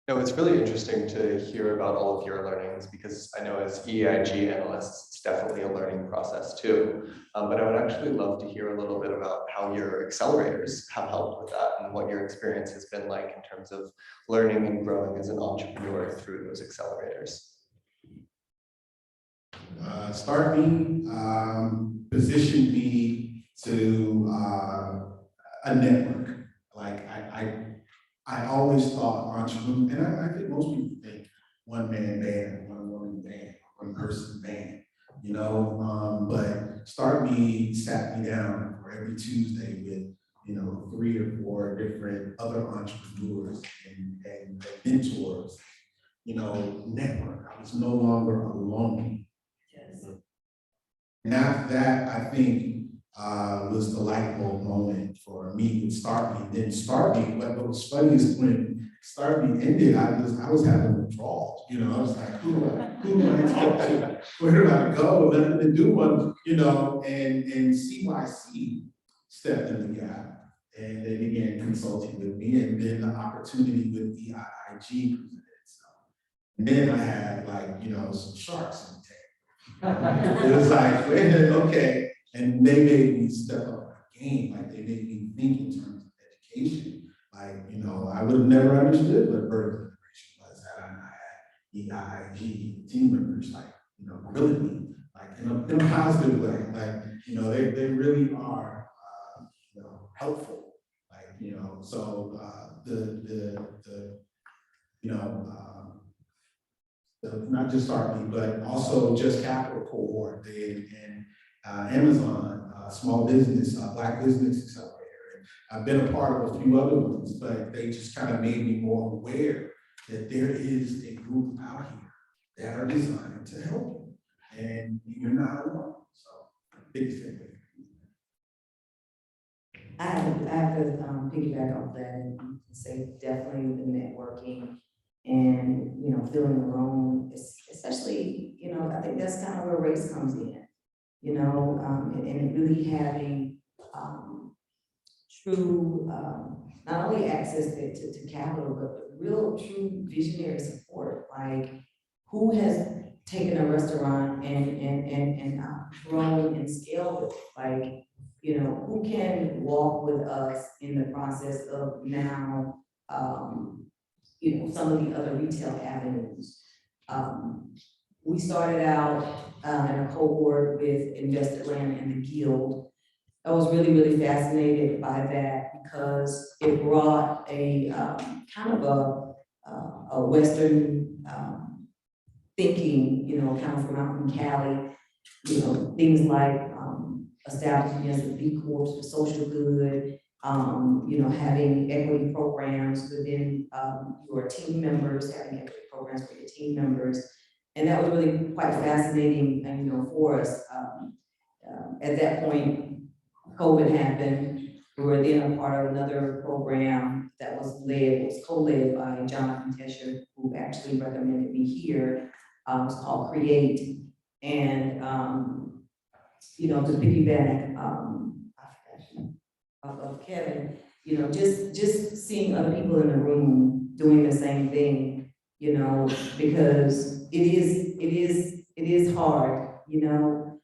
No, it's really interesting to hear about all of your learnings, because I know as EIG analysts, it's definitely a learning process too. But I would actually love to hear a little bit about how your accelerators have helped with that and what your experience has been like in terms of learning and growing as an entrepreneur through those accelerators. Start Me positioned me to a network. Like I always thought entrepreneur, and I think most people think one man band, one woman band, one person band, you know. But Start Me sat me down for every Tuesday with, you know, 3 or 4 different other entrepreneurs and mentors, you know, network. I was no longer alone. Yes. And after that, I think was the light bulb moment for me with Start Me. Then Start Me, what was funny is when Start Me ended, I was having withdrawals. You know, I was like, who do I talk to? Where do I go? Nothing to do one, you know, and CYC stepped in the gap, and they began consulting with me, and then the opportunity with EIIG presented itself. And then I had, like, you know, some sharks in the tank. It was like, wait a minute, okay. And they made me step up my game. Like, they made me think in terms of education. Like, you know, I would have never understood what vertical integration was had I not had EIG team members, like, you know, grilling me, like, in a positive way. Like, you know, they really are, you know, helpful. Like, you know, so you know, not just Start Me, but also Just Capital cohort and Amazon, small business, Black Business Accelerator. And I've been a part of a few other ones, but they just kind of made me more aware that there is a group out here that are designed to help you, and you're not alone. So, biggest thing. I have to piggyback off that and say definitely the networking and, you know, feeling alone, especially, you know, I think that's kind of where race comes in, you know, and really having true, not only access to capital, but real true visionary support. Like, who has taken a restaurant and grown and scaled it? Like, you know, who can walk with us in the process of now, you know, some of the other retail avenues. We started out in a cohort with Invested Land and the Guild. I was really, really fascinated by that because it brought a kind of a Western thinking, you know, kind of from out in Cali, you know, things like establishing as a B Corp for social good, you know, having equity programs within your team members, having equity programs for your team members. And that was really quite fascinating, you know, for us. At that point, COVID happened. We were then a part of another program that was co-led by Jonathan Tesher, who actually recommended me here. It's called Create. And, you know, to piggyback of Kevin, you know, just seeing other people in the room doing the same thing, you know, because it is hard, you know,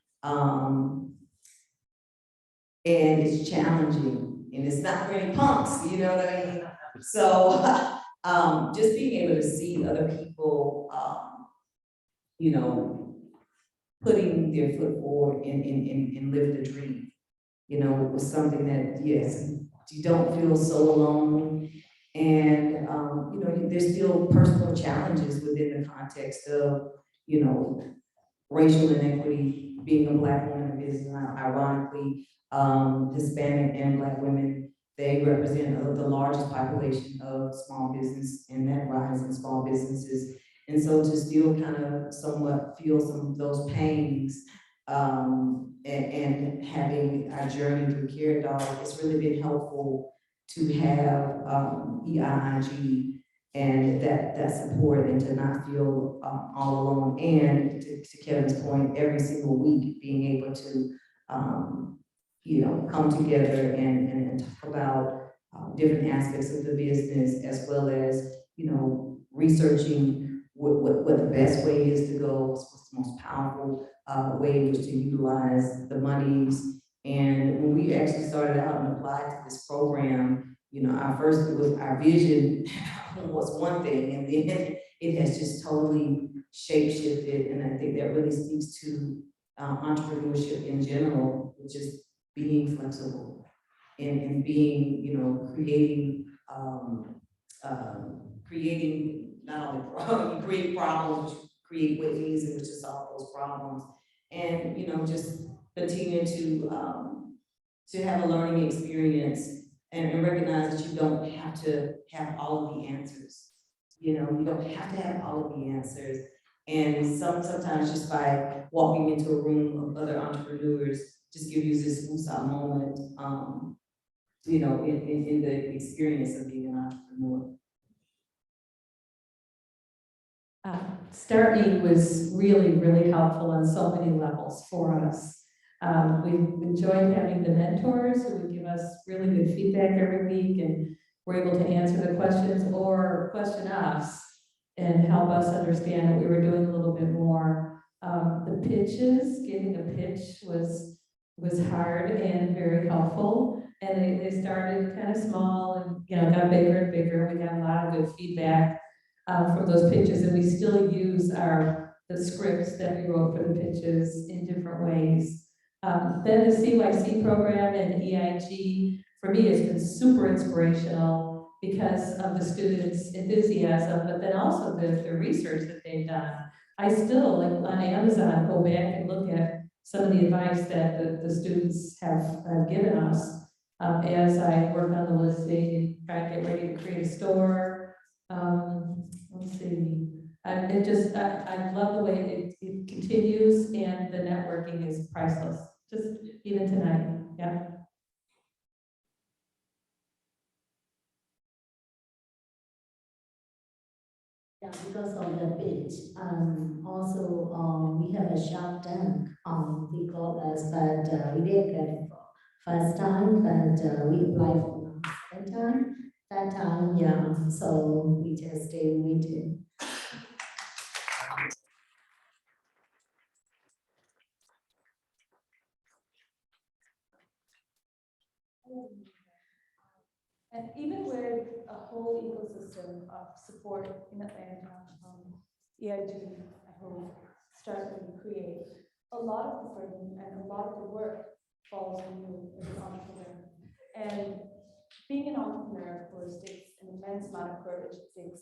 and it's challenging, and it's not for any punks, you know what I mean? So, just being able to see other people, you know, putting their foot forward and live the dream, you know, was something that, yes, you don't feel so alone. And, you know, there's still personal challenges within the context of, you know, racial inequity, being a Black woman in business, ironically, Hispanic and Black women, they represent the largest population of small business and that rise in small businesses. And so to still kind of somewhat feel some of those pangs, and having our journey through Carrot Dog, it's really been helpful to have EIIG and that support, and to not feel all alone. And to Kevin's point, every single week being able to you know, come together and talk about different aspects of the business, as well as, you know, researching what the best way is to go, what's the most powerful way in which to utilize the monies. And when we actually started out and applied to this program, you know, our vision was one thing, and then it has just totally shape-shifted. And I think that really speaks to entrepreneurship in general, which is being flexible and being, you know, creating not only you create problems, but you create ways in which to solve those problems. And, you know, just continue to have a learning experience and recognize that you don't have to have all of the answers. You know, you don't have to have all of the answers. And sometimes just by walking into a room of other entrepreneurs, just give you this woosah moment, you know, in the experience of being an entrepreneur. Starting was really, really helpful on so many levels for us. We've enjoyed having the mentors who would give us really good feedback every week, and we're able to answer the questions or question us and help us understand what we were doing a little bit more. The pitches, giving a pitch was hard and very helpful. And they started kind of small and, you know, got bigger and bigger. We got a lot of good feedback from those pitches, and we still use the scripts that we wrote for the pitches in different ways. Then the CYC program and EIG, for me, has been super inspirational because of the students' enthusiasm, but then also the research that they've done. I still, like on Amazon, go back and look at some of the advice that the students have given us as I work on the listing and try to get ready to create a store. Let's see. I love the way it continues, and the networking is priceless. Just even tonight, yeah. Yeah, because of the pitch. Also, we have a Shark Tank. We call us, but we didn't get it for first time, but we applied for second time. That time, yeah. So we just stay waiting. And even with a whole ecosystem of support in Atlanta, EIG, I hope, start to create, a lot of the burden and a lot of the work falls on you as an entrepreneur. And being an entrepreneur, of course, takes an immense amount of courage. It takes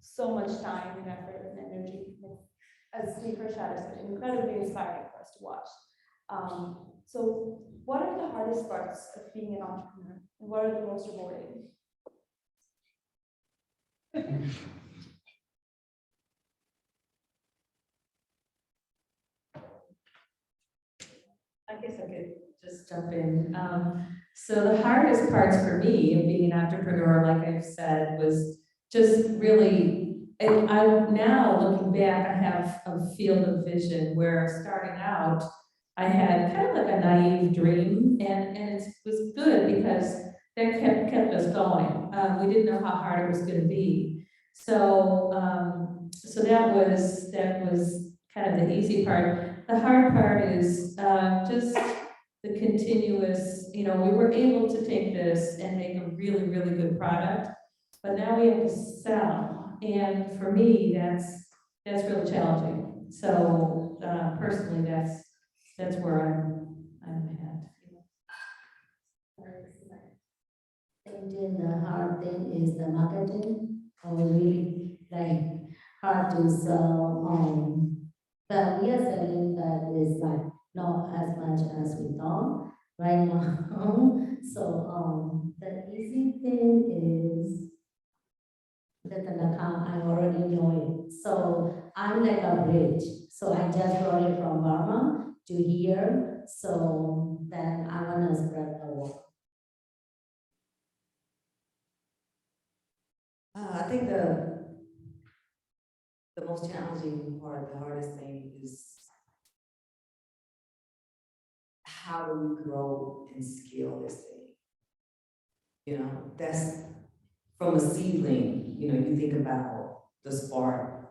so much time and effort and energy. As Speaker Shatter said, incredibly inspiring for us to watch. So what are the hardest parts of being an entrepreneur? And what are the most rewarding? I guess I could just jump in. So the hardest parts for me of being an entrepreneur, like I've said, was just really, and I now looking back, I have a field of vision where starting out, I had kind of like a naive dream, and it was good because that kept us going. We didn't know how hard it was going to be. So that was kind of the easy part. The hard part is just the continuous, we were able to take this and make a really, really good product, but now we have to sell. And for me, that's really challenging. So personally, that's where I'm at. And the hard thing is the marketing, or really like hard to sell. But we are selling that is like not as much as we thought right now. So the easy thing is that an account I already know it. So I'm like a bridge. So I just brought it from Burma to here. So then I want to spread the word. I think the most challenging part, the hardest thing is how do we grow and scale this thing? That's from a seedling, you think about the spark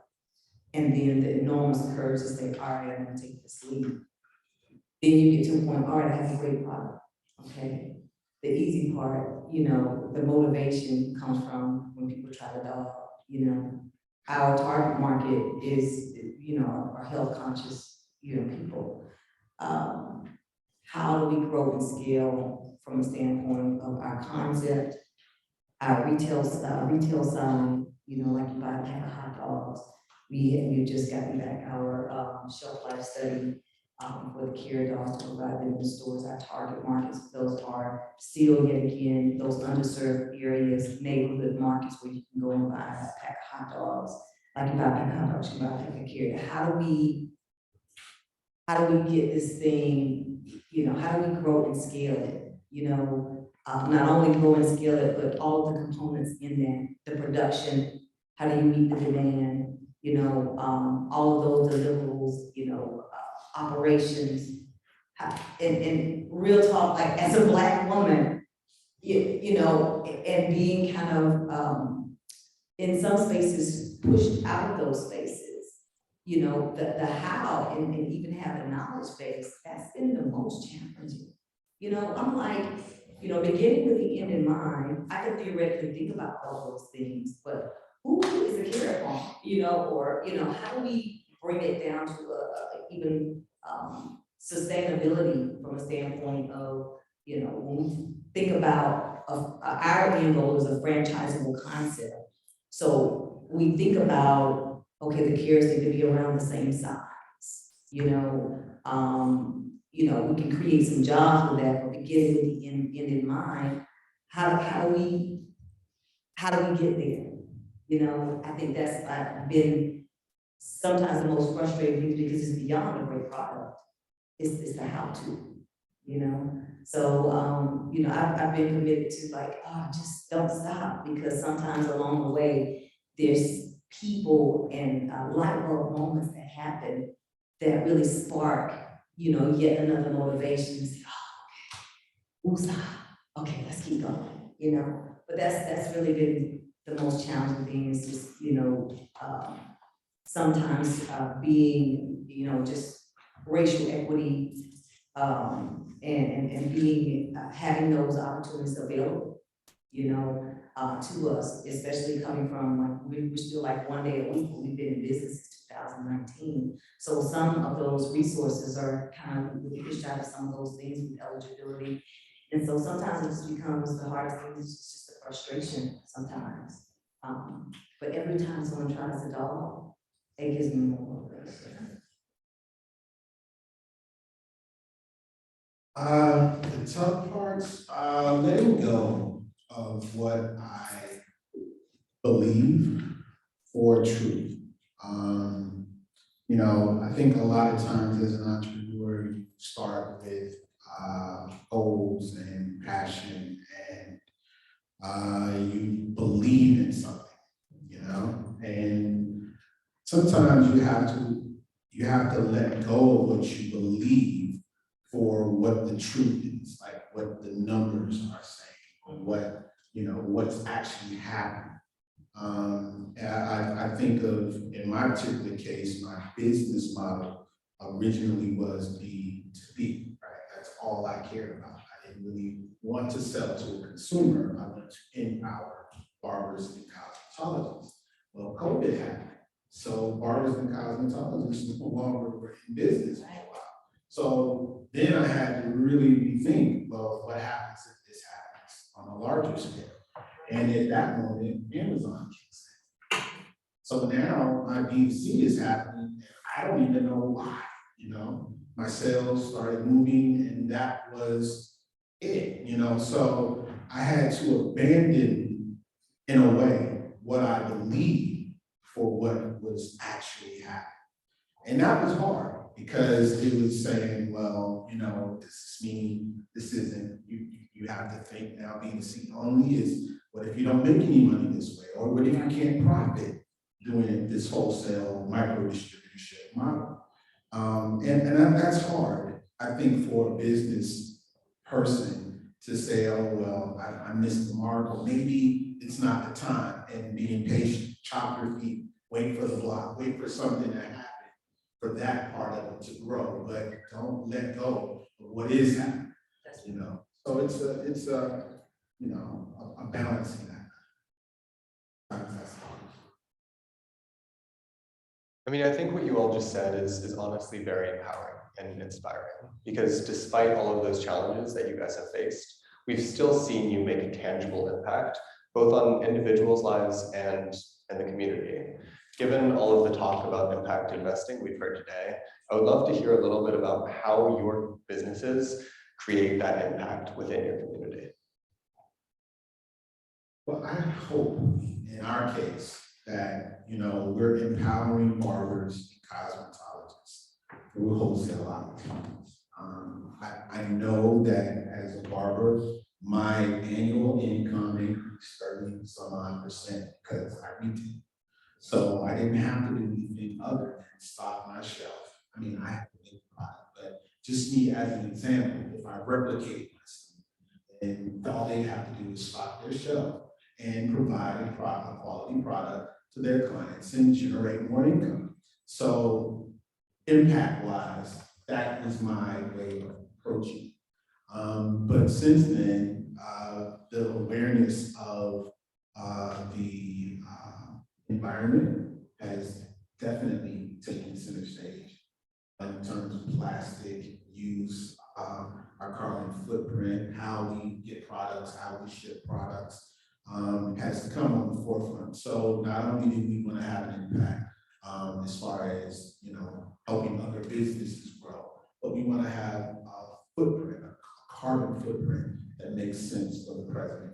and then the enormous courage to say, all right, I'm gonna take this leap. Then you get to a point, all right, I have a great product, okay? The easy part, the motivation comes from when people try to dog, our target market is, our health conscious, people. How do we grow and scale from a standpoint of our concept, our retail side, like you buy a pack of hot dogs. We just gotten back our shelf life study for the carrier dogs to provide them in the stores. Our target markets, those are still yet again, those underserved areas, neighborhood markets where you can go and buy a pack of hot dogs. Like you buy a pack of hot dogs, you buy a pack of carrier. How do we get this thing, how do we grow and scale it? Not only grow and scale it, but all the components in that, the production, how do you meet the demand? All of those deliverables, operations. And real talk, like as a Black woman, and being kind of in some spaces pushed out of those spaces. The how and even have a knowledge base, that's been the most challenging. I'm like, beginning with the end in mind, I can theoretically think about all those things, but who is a carrot farm, or, how do we bring it down to even sustainability from a standpoint of, when we think about our end goal is a franchisable concept. So we think about, okay, the carrots need to be around the same size, we can create some jobs with that, but beginning with the end in mind, how do we get there? I think that's been sometimes the most frustrating thing because it's beyond a great product. It's the how to, So, I've been committed to like, just don't stop, because sometimes along the way, there's people and light bulb moments that happen that really spark, yet another motivation to say, okay, let's keep going, But that's really been the most challenging thing is just, sometimes being, just racial equity, and being, having those opportunities available, to us, especially coming from, like, we're still like 1 day a week, but we've been in business since 2019. So some of those resources are kind of, we push out of some of those things with eligibility. And so sometimes it just becomes the hardest thing, it's just a frustration sometimes. But every time someone tries a dog, it gives me more motivation. The tough parts, letting go of what I believe for truth. I think a lot of times as an entrepreneur, you start with goals and passion, and you believe in something, and sometimes you have to let go of what you believe for what the truth is, like what the numbers are saying, or what's actually happening. I think of, in my particular case, my business model originally was B2B, right? That's all I cared about. I didn't really want to sell to a consumer. I wanted to empower barbers and cosmetologists. Well, COVID happened. So barbers and cosmetologists no longer were in business for a while. So then I had to really rethink, well, what happens if this happens on a larger scale? And at that moment, Amazon kicks in. So now my B2C is happening, and I don't even know why, My sales started moving, and that was it, So I had to abandon, in a way, what I believed for what was actually happening. And that was hard because it was saying, well, this is me, this isn't, you have to think now B2C only is, what if you don't make any money this way? Or what if you can't profit doing this wholesale micro distributorship model? That's hard, I think, for a business person to say, oh, well, I missed the mark, or maybe it's not the time, and being patient, chop your feet, wait for the block, wait for something to happen for that part of it to grow, but don't let go of what is happening, So it's a balancing that. I think what you all just said is honestly very empowering and inspiring, because despite all of those challenges that you guys have faced, we've still seen you make a tangible impact, both on individuals' lives and the community. Given all of the talk about impact investing we've heard today, I would love to hear a little bit about how your businesses create that impact within your community. Well, I hope in our case that, we're empowering barbers and cosmetologists through wholesale opportunities. I know that as a barber, my annual income increased 30% because I retail. So I didn't have to do anything other than stock my shelf. I have to make a product, but just me as an example, if I replicate myself, then all they have to do is stock their shelf and provide a quality product to their clients and generate more income. So impact-wise, that was my way of approaching. But since then, the awareness of the environment has definitely taken center stage in terms of plastic use, our carbon footprint, how we get products, how we ship products, has come on the forefront. So not only do we want to have an impact as far as helping other businesses grow, but we want to have a footprint, a carbon footprint that makes sense for the present.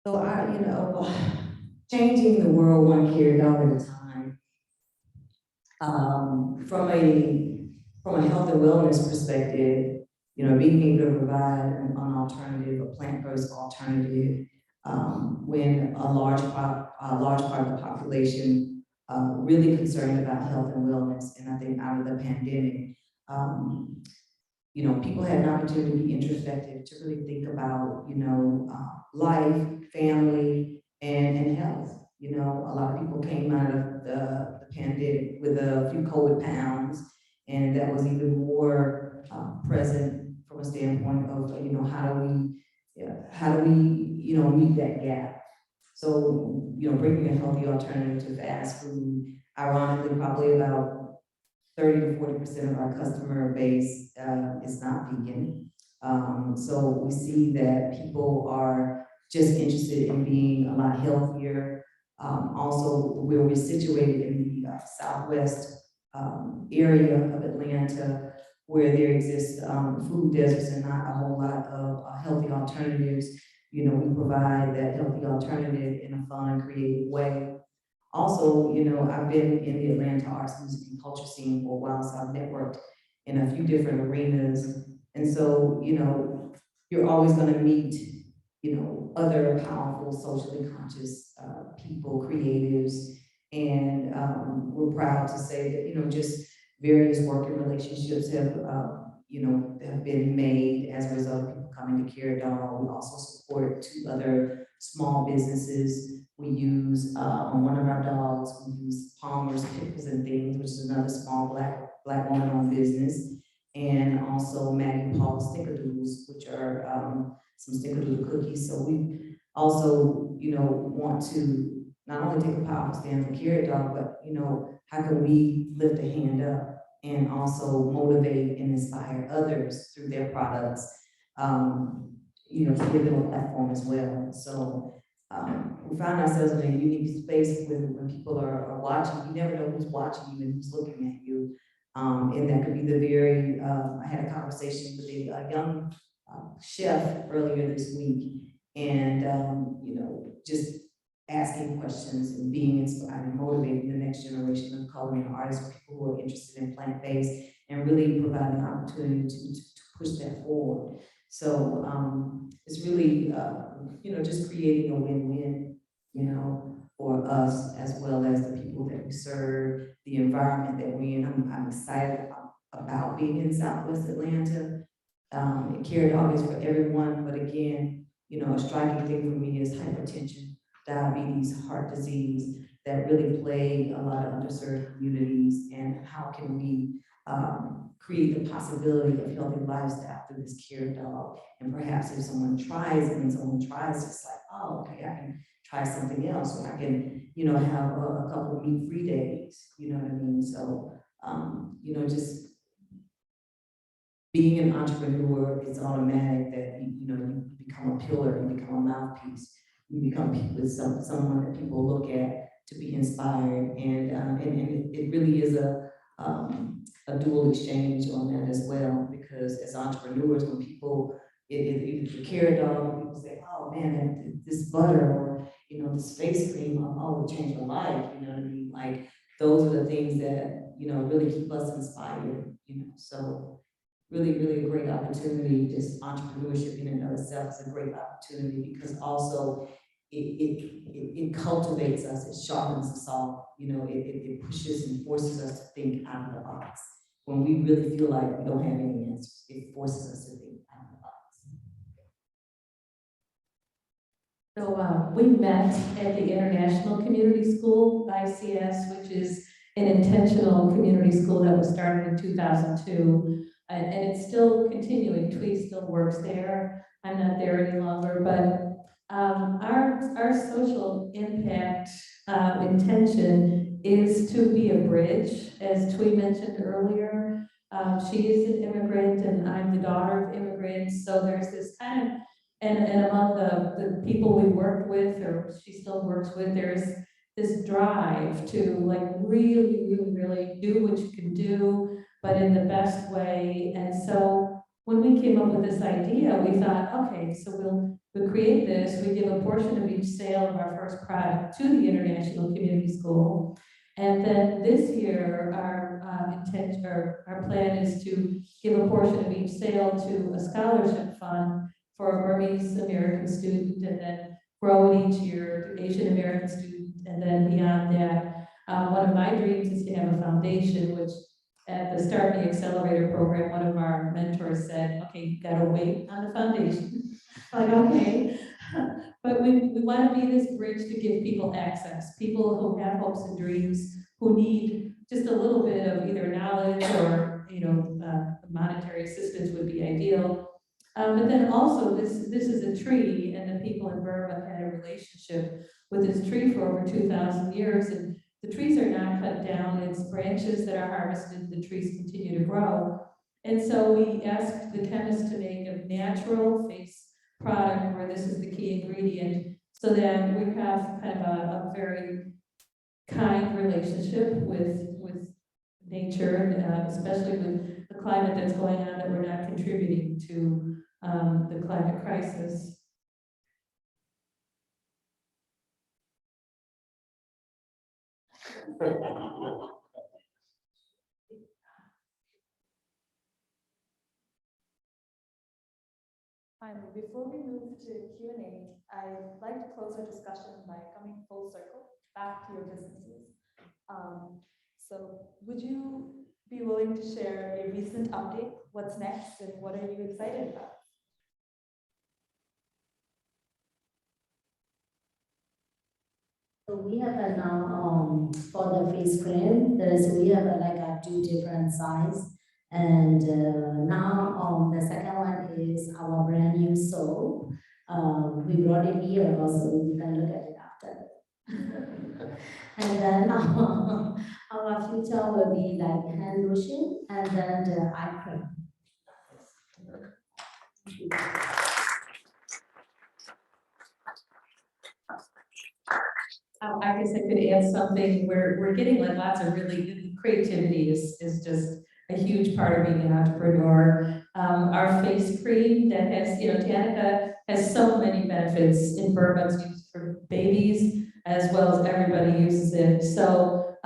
So changing the world one care dog at a time. From a health and wellness perspective, being able to provide an alternative, a plant-based alternative, when a large part of the population really concerned about health and wellness, and I think out of the pandemic, people had an opportunity to be introspective, to really think about, life, family, and health. You know, a lot of people came out of the pandemic with a few COVID pounds, and that was even more present from a standpoint of, you know, how do we, you know, meet that gap? So, you know, bringing a healthy alternative to fast food, ironically, probably about 30 to 40% of our customer base is not vegan. So we see that people are just interested in being a lot healthier. Also, where we're situated in the southwest area of Atlanta, where there exists food deserts and not a whole lot of healthy alternatives. You know, we provide that healthy alternative in a fun, creative way. Also, you know, I've been in the Atlanta arts, music, and culture scene for a while, so I've networked in a few different arenas. And so, you know, you're always gonna meet, you know, other powerful, socially conscious people, creatives. And we're proud to say that, you know, just various working relationships have, you know, have been made as a result of people coming to Care Dog. We also support 2 other small businesses. We use, on one of our dogs, we use Palmer's Pickles and Things, which is another small black woman-owned business. And also Maggie and Paul Snickerdoodles, which are some snickerdoodle cookies. So we also, you know, want to not only take a powerful stand for Carrot Dog, but, you know, how can we lift a hand up and also motivate and inspire others through their products, you know, to give them a platform as well. So we find ourselves in a unique space when people are watching. You never know who's watching you and who's looking at you. And that could be the very, I had a conversation with a young chef earlier this week, and, you know, just asking questions and being inspired and motivating the next generation of culinary artists, or people who are interested in plant-based, and really provide an opportunity to push that forward. So it's really, you know, just creating a win-win, you know, for us as well as the people that we serve, the environment that we're in. I'm excited about being in Southwest Atlanta. Care Dog is for everyone, but again, you know, a striking thing for me is hypertension, diabetes, heart disease, that really plague a lot of underserved communities, and how can we create the possibility of healthy lifestyle through this Care Dog. And perhaps if someone tries it and someone tries, it's like, oh, okay, I can try something else, or I can, you know, have a couple of meat-free days, you know what I mean? So, you know, just being an entrepreneur, it's automatic that, you know, you become a pillar, you become a mouthpiece, you become someone that people look at to be inspired. And it really is a dual exchange on that as well, because as entrepreneurs, when people, the Carrot Dog, people say, oh man, this butter, or, you know, this face cream, oh, it changed my life, you know what I mean? Like, those are the things that, you know, really keep us inspired, you know, so really a great opportunity. Just entrepreneurship in and of itself is a great opportunity, because also it cultivates us, it sharpens us all, you know, it pushes and forces us to think out of the box. When we really feel like we don't have any answers, it forces us to think out of the box. So we met at the International Community School, ICS, which is an intentional community school that was started in 2002. And it's still continuing. Twee still works there. I'm not there any longer, but our social impact intention is to be a bridge, as Twee mentioned earlier. She is an immigrant and I'm the daughter of immigrants, so there's this kind of, and among the people we worked with, or she still works with, there's this drive to like really do what you can do, but in the best way. And so when we came up with this idea, we thought, okay, so we'll create this, we give a portion of each sale of our first product to the International Community School. And then this year, our plan is to give a portion of each sale to a scholarship fund for a Burmese American student, and then grow it each year to Asian American student, and then beyond that. One of my dreams is to have a foundation, which at the Start the Accelerator program, one of our mentors said, okay, you gotta wait on the foundation. Like, okay. But we want to be this bridge to give people access, people who have hopes and dreams, who need just a little bit of either knowledge or, monetary assistance would be ideal. But then also this is a tree, and the people in Burma had a relationship with this tree for over 2,000 years, and the trees are not cut down, it's branches that are harvested, the trees continue to grow. And so we asked the chemist to make a natural face product where this is the key ingredient, so that we have kind of a very kind relationship with nature, and especially with the climate that's going on, that we're not contributing to the climate crisis. Finally, before we move to Q&A, I'd like to close our discussion by coming full circle back to your businesses. So would you be willing to share a recent update? What's next, and what are you excited about? So we have now for the face cream, we have like a 2 different size, and now the second one is our brand new soap. We brought it here also, you can look at it after. And then our future will be like hand lotion and then the eye cream. I guess I could add something. We're getting like lots of really creativity is just a huge part of being an entrepreneur. Our face cream that has, Tanica has so many benefits. In Burma, it's used for babies as well as everybody uses it. So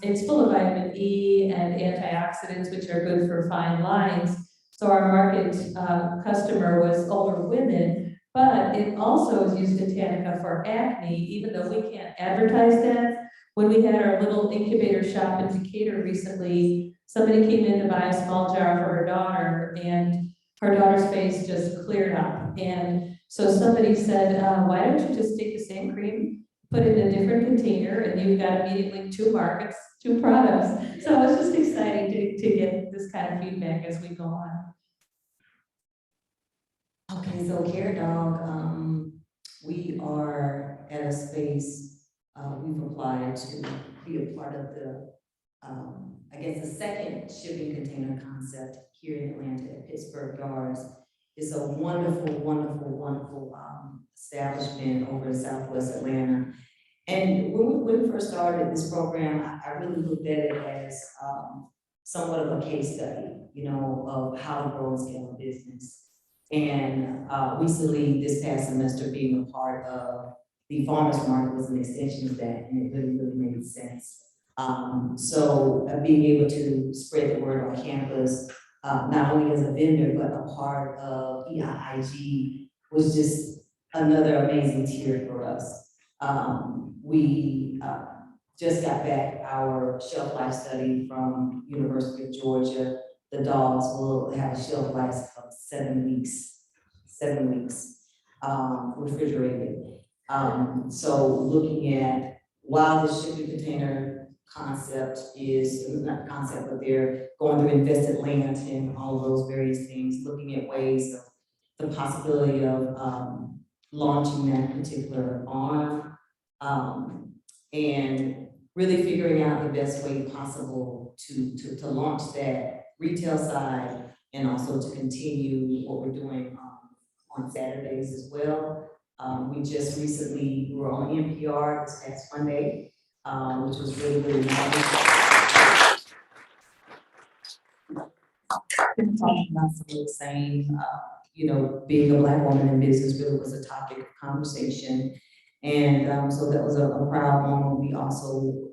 it's full of vitamin E and antioxidants, which are good for fine lines. So our market customer was older women, but it also is used in Tanica for acne, even though we can't advertise that. When we had our little incubator shop in Decatur recently, somebody came in to buy a small jar for her daughter, and her daughter's face just cleared up. And so somebody said, why don't you just take the same cream, put it in a different container, and you've got immediately 2 markets, 2 products. So it's just exciting to get this kind of feedback as we go on. Okay, so Care Dog, we are at a space, we've applied to be a part of the, the second shipping container concept here in Atlanta at Pittsburgh Yards. It's a wonderful, wonderful, wonderful establishment over in Southwest Atlanta. And when we first started this program, I really looked at it as somewhat of a case study, of how to grow and scale a business. And recently, this past semester, being a part of the farmers market was an extension of that, and it really, really made sense. So being able to spread the word on campus, not only as a vendor, but a part of EIIG was just another amazing tier for us. We just got back our shelf life study from University of Georgia. The dogs will have a shelf life of 7 weeks, refrigerated. So looking at, while the shipping container concept is, not concept, but they're going through invested land and all of those various things, looking at ways of the possibility of launching that particular arm, and really figuring out the best way possible to launch that retail side, and also to continue what we're doing on Saturdays as well. We just recently were on NPR this past Monday, which was really, really nice. Talking about some of the same, being a Black woman in business really was a topic of conversation. And so that was a proud moment. We also,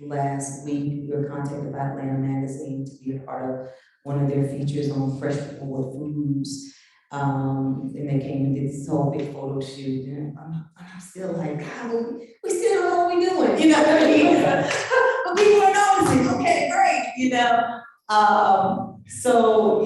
last week, we were contacted by Atlanta Magazine to be a part of one of their features on fresh forward foods. And they came and did this whole big photo shoot. And I'm still like, God, we still don't know what we're doing, you know what I mean? But people are noticing, okay, great, So,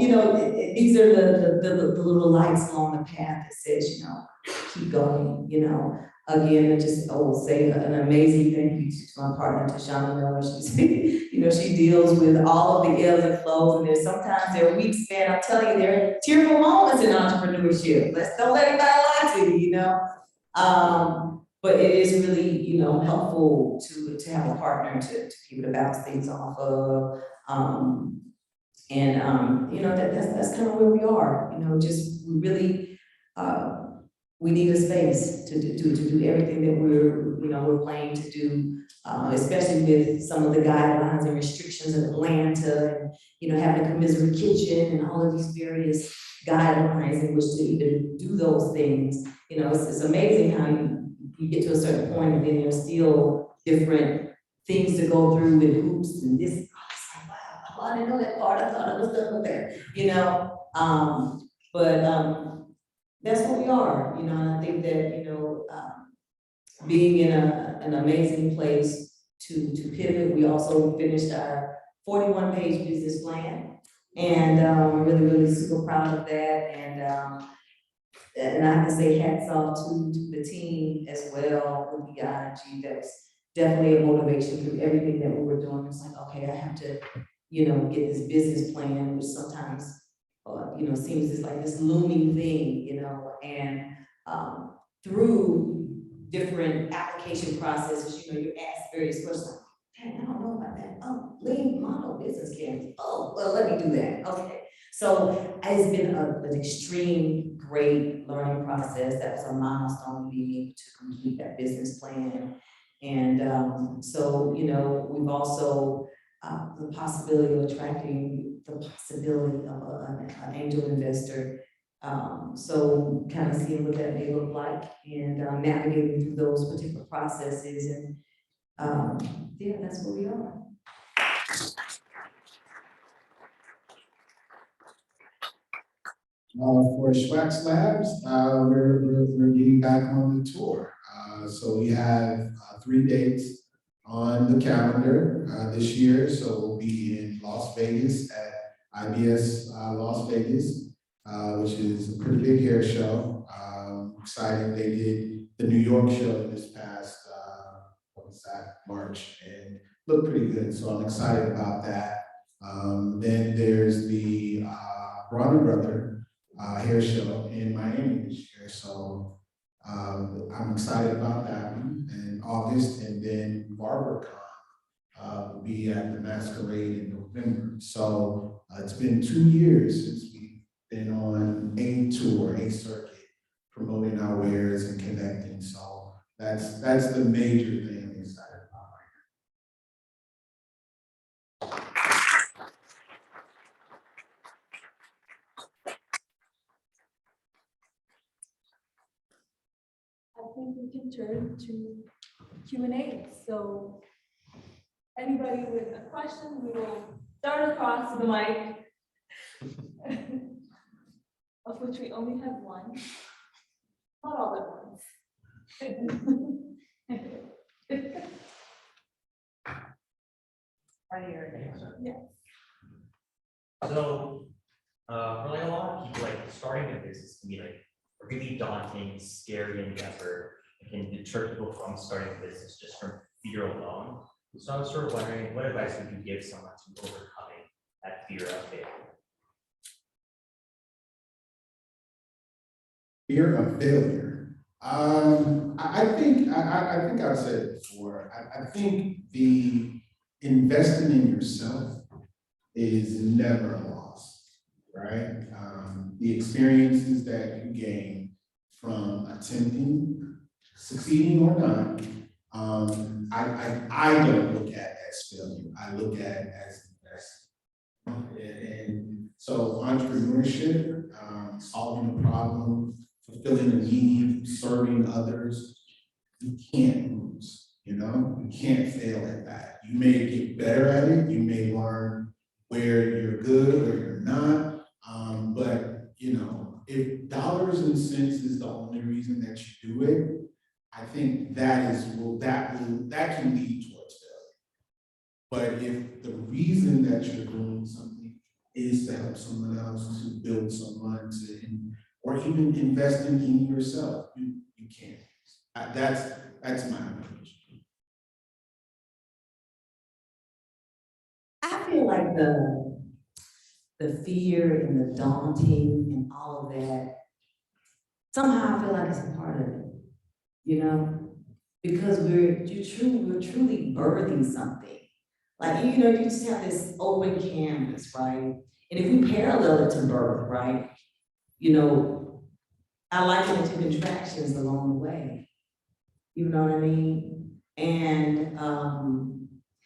these are the little lights along the path that says, you know, keep going, you know. Again, I just will say an amazing thank you to my partner, Tashana Miller. She's, you know, she deals with all of the ebbs and flows, and there's sometimes there are weeks, man, I'm telling you, there are tearful moments in entrepreneurship. Don't let anybody lie to you, you know. But it is really, you know, helpful to have a partner to be able to bounce things off of. You know, that's kind of where we are, you know, just we really, we need a space to do everything that we're planning to do, especially with some of the guidelines and restrictions of Atlanta, and, you know, having a commiserate kitchen and all of these various guidelines in which to even do those things. You know, it's amazing how you get to a certain point and then there's still different things to go through and hoops and this. Wow, I didn't know that part. I thought I was done with that, you know. That's what we are, you know, and I think that, you know, being in an amazing place to pivot. We also finished our 41-page business plan, and we're really super proud of that. And I have to say hats off to the team as well with the ING. That's definitely a motivation through everything that we were doing. It's like, okay, I have to, you know, get this business plan, which sometimes, you know, seems just like this looming thing, you know, and through different application processes, you know, you're asked various questions. Like, I don't know about that. Oh, lean model business can. Oh, well, let me do that. Okay. So it's been an extreme great learning process. That was a milestone, being able to complete that business plan. And so, you know, we've also the possibility of attracting the possibility of an angel investor. So kind of seeing what that may look like and navigating through those particular processes. And yeah, that's where we are. For Schwax Labs, we're getting back on the tour. So we have 3 dates on the calendar this year. So we'll be in Las Vegas at IBS Las Vegas, which is a pretty big hair show. Exciting. They did the New York show this past, March, and looked pretty good. So I'm excited about that. Then there's the Bronner Brother hair show in Miami this year. So I'm excited about that one in August, and then BarberCon will be at the Masquerade in November. So it's been 2 years since we've been on a tour, a circuit, promoting our wares and connecting. So that's the major thing I'm excited about right now. I think we can turn to Q&A. So anybody with a question, we will start across the mic, of which we only have one. Not all at once. Right here. Yes. So, for like a lot of people, like starting a business can be like a really daunting, scary endeavor. It can deter people from starting a business just from fear alone. So I was sort of wondering, what advice would you give someone to overcoming that fear of failure? Fear of failure. I think I've said it before. I think the investing in yourself is never a loss, right? The experiences that you gain from attempting, succeeding or not, I don't look at as failure. I look at it as investment. And so entrepreneurship, solving a problem, fulfilling a need, serving others, you can't lose, you know? You can't fail at that. You may get better at it, you may learn where you're good or you're not, but you know, if dollars and cents is the only reason that you do it, I think that can lead towards failure. But if the reason that you're doing something is to help someone else, to build someone, or even investing in yourself. You can't. That's my approach. I feel like the fear and the daunting and all of that, somehow I feel like it's a part of it, you know? Because we're truly birthing something. Like, you know, you just have this open canvas, right? And if we parallel it to birth, right? You know, I liken it to contractions along the way. You know what I mean? And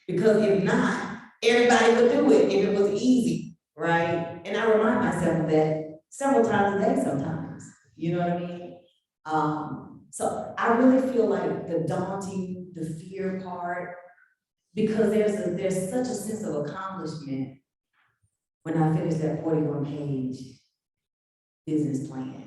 because if not, everybody would do it if it was easy, right? And I remind myself of that several times a day sometimes. You know what I mean? So I really feel like the daunting, the fear part, because there's such a sense of accomplishment when I finished that 41-page business plan.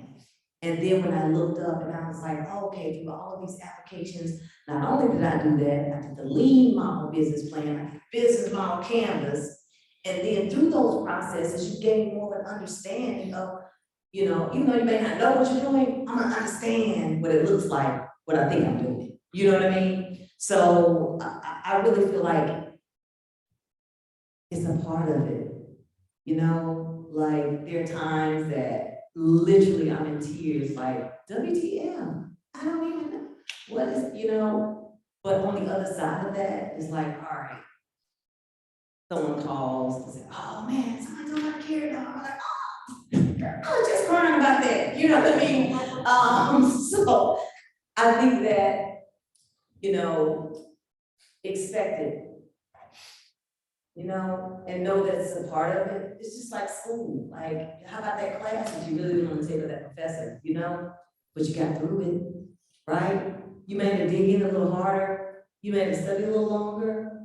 And then when I looked up and I was like, oh, okay, through all of these applications, not only did I do that, I did the lean model business plan, I did business model canvas. And then through those processes, you gain more of an understanding of, you know, even though you may not know what you're doing, I'm gonna understand what it looks like, what I think I'm doing. You know what I mean? So I really feel like it's a part of it. You know, like there are times that literally I'm in tears, like, WTF, I don't even know what is, you know, but on the other side of that, it's like, all right, someone calls and says, oh man, somebody told me I carried on. I'm like, oh, I was just crying about that, you know what I mean? So I think that, you know, expect it, you know, and know that's a part of it. It's just like school. Like, how about that class that you really didn't want to take with that professor, you know? But you got through it, right? You may have to dig in a little harder. You may have to study a little longer,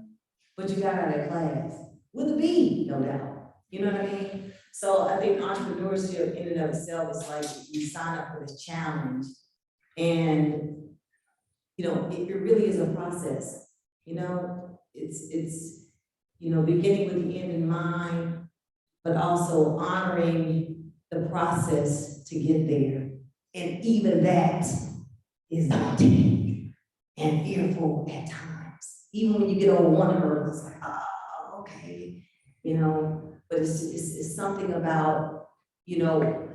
but you got out of that class with a B, no doubt. You know what I mean? So I think entrepreneurship in and of itself is like you sign up for this challenge, and you know, it really is a process. You know, it's you know, beginning with the end in mind, but also honoring the process to get there. And even that is daunting and fearful at times. Even when you get over one hurdle, it's like, oh, okay, you know, but it's something about, you know,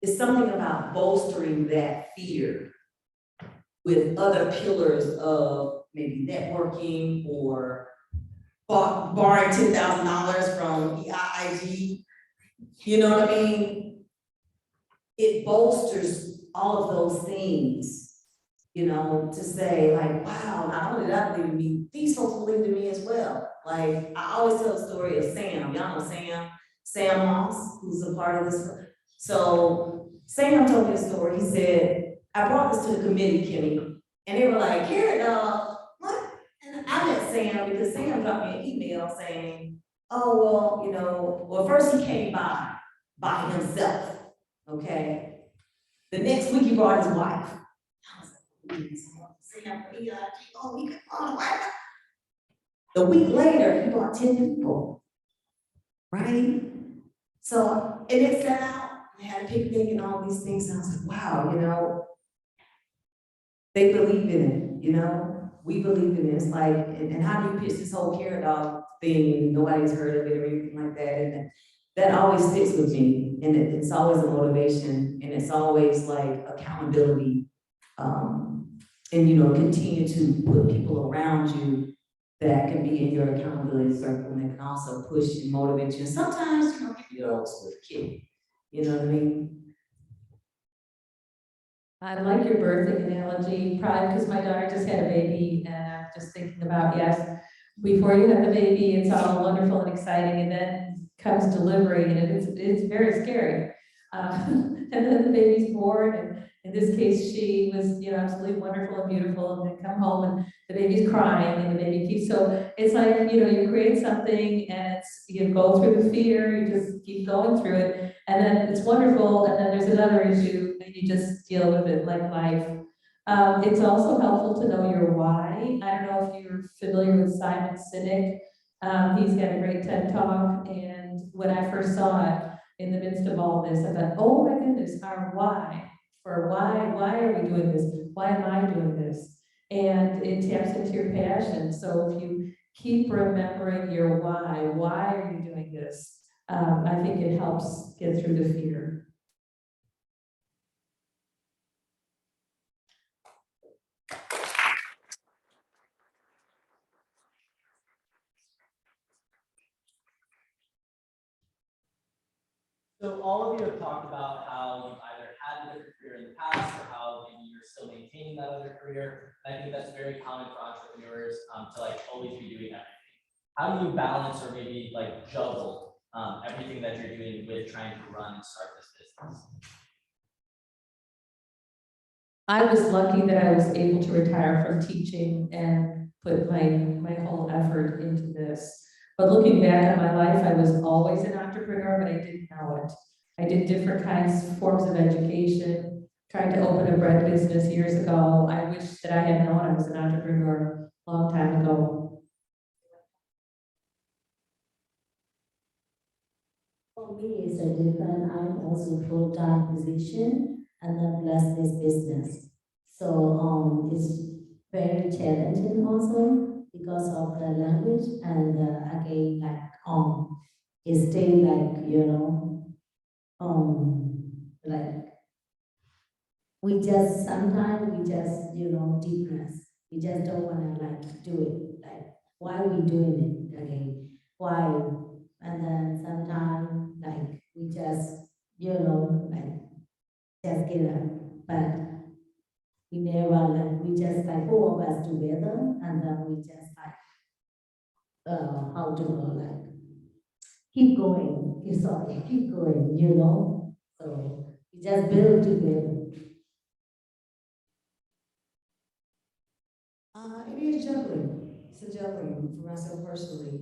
it's something about bolstering that fear with other pillars of maybe networking or borrowing $10,000 from EIG, you know what I mean? It bolsters all of those things, you know, to say like, wow, not only did I believe in me, these folks believed in me as well. Like, I always tell the story of Sam, y'all know Sam Moss, who's a part of this. So Sam told me a story. He said, I brought this to the committee, Kimmy, and they were like, Carrot Dog, what? And I met Sam because Sam dropped me an email saying, oh, well, you know, well, first he came by himself, okay? The next week he brought his wife. I was like, Sam, oh, he could brought a wife. The week later, he brought 10 people, right? So, and it set out, they had a picnic and all these things, and I was like, wow, you know, they believe in it, you know? We believe in it. It's like, and how do you pitch this whole Carrot Dog thing and nobody's heard of it or anything like that? And that always sticks with me. And it's always a motivation, and it's always like accountability. And you know, continue to put people around you that can be in your accountability circle and that can also push and motivate you. And sometimes, you know, give you those with a kid. You know what I mean? I like your birthing analogy, probably because my daughter just had a baby, and I'm just thinking about, yes, before you have the baby, it's all wonderful and exciting, and then comes delivery, and it's very scary. And then the baby's born, and in this case, she was, you know, absolutely wonderful and beautiful, and then come home and the baby's crying, and the baby keeps, so it's like, you know, you create something, and it's, you go through the fear, you just keep going through it, and then it's wonderful, and then there's another issue, and you just deal with it like life. It's also helpful to know your why. I don't know if you're familiar with Simon Sinek. He's got a great TED Talk, and And when I first saw it, in the midst of all this, I thought, oh my goodness, our why, why are we doing this? Why am I doing this? And it taps into your passion. So if you keep remembering your why are you doing this? I think it helps get through the fear. So all of you have talked about how you've either had a different career in the past or how maybe you're still maintaining that other career. And I think that's very common for entrepreneurs to like always be doing everything. How do you balance or maybe like juggle everything that you're doing with trying to run and start this business? I was lucky that I was able to retire from teaching and put my whole effort into this. But looking back at my life, I was always an entrepreneur, but I didn't know it. I did different forms of education, tried to open a bread business years ago. I wish that I had known I was an entrepreneur a long time ago. For me, it's a different, I'm also full-time position and then plus this business. So it's very challenging also because of the language and again, like it's still like, like we just, sometimes we just, depressed. We just don't wanna like do it. Like, why are we doing it? Okay, why? And then sometimes like we just, like just get up. But we never like, we just like four of us together and then we just like, how to like, keep going, keep going, So we just build together. It is juggling. It's a juggling for myself personally.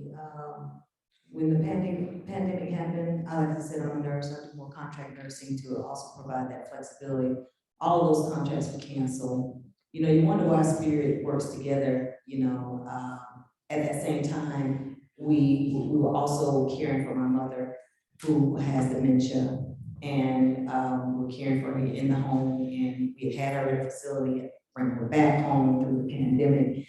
When the pandemic happened, like I said, I'm a nurse. I do more contract nursing to also provide that flexibility. All of those contracts were canceled. You wonder why spirit works together. At that same time, we were also caring for my mother who has dementia, and we're caring for her in the home, and we had her in a facility, bring her back home through the pandemic.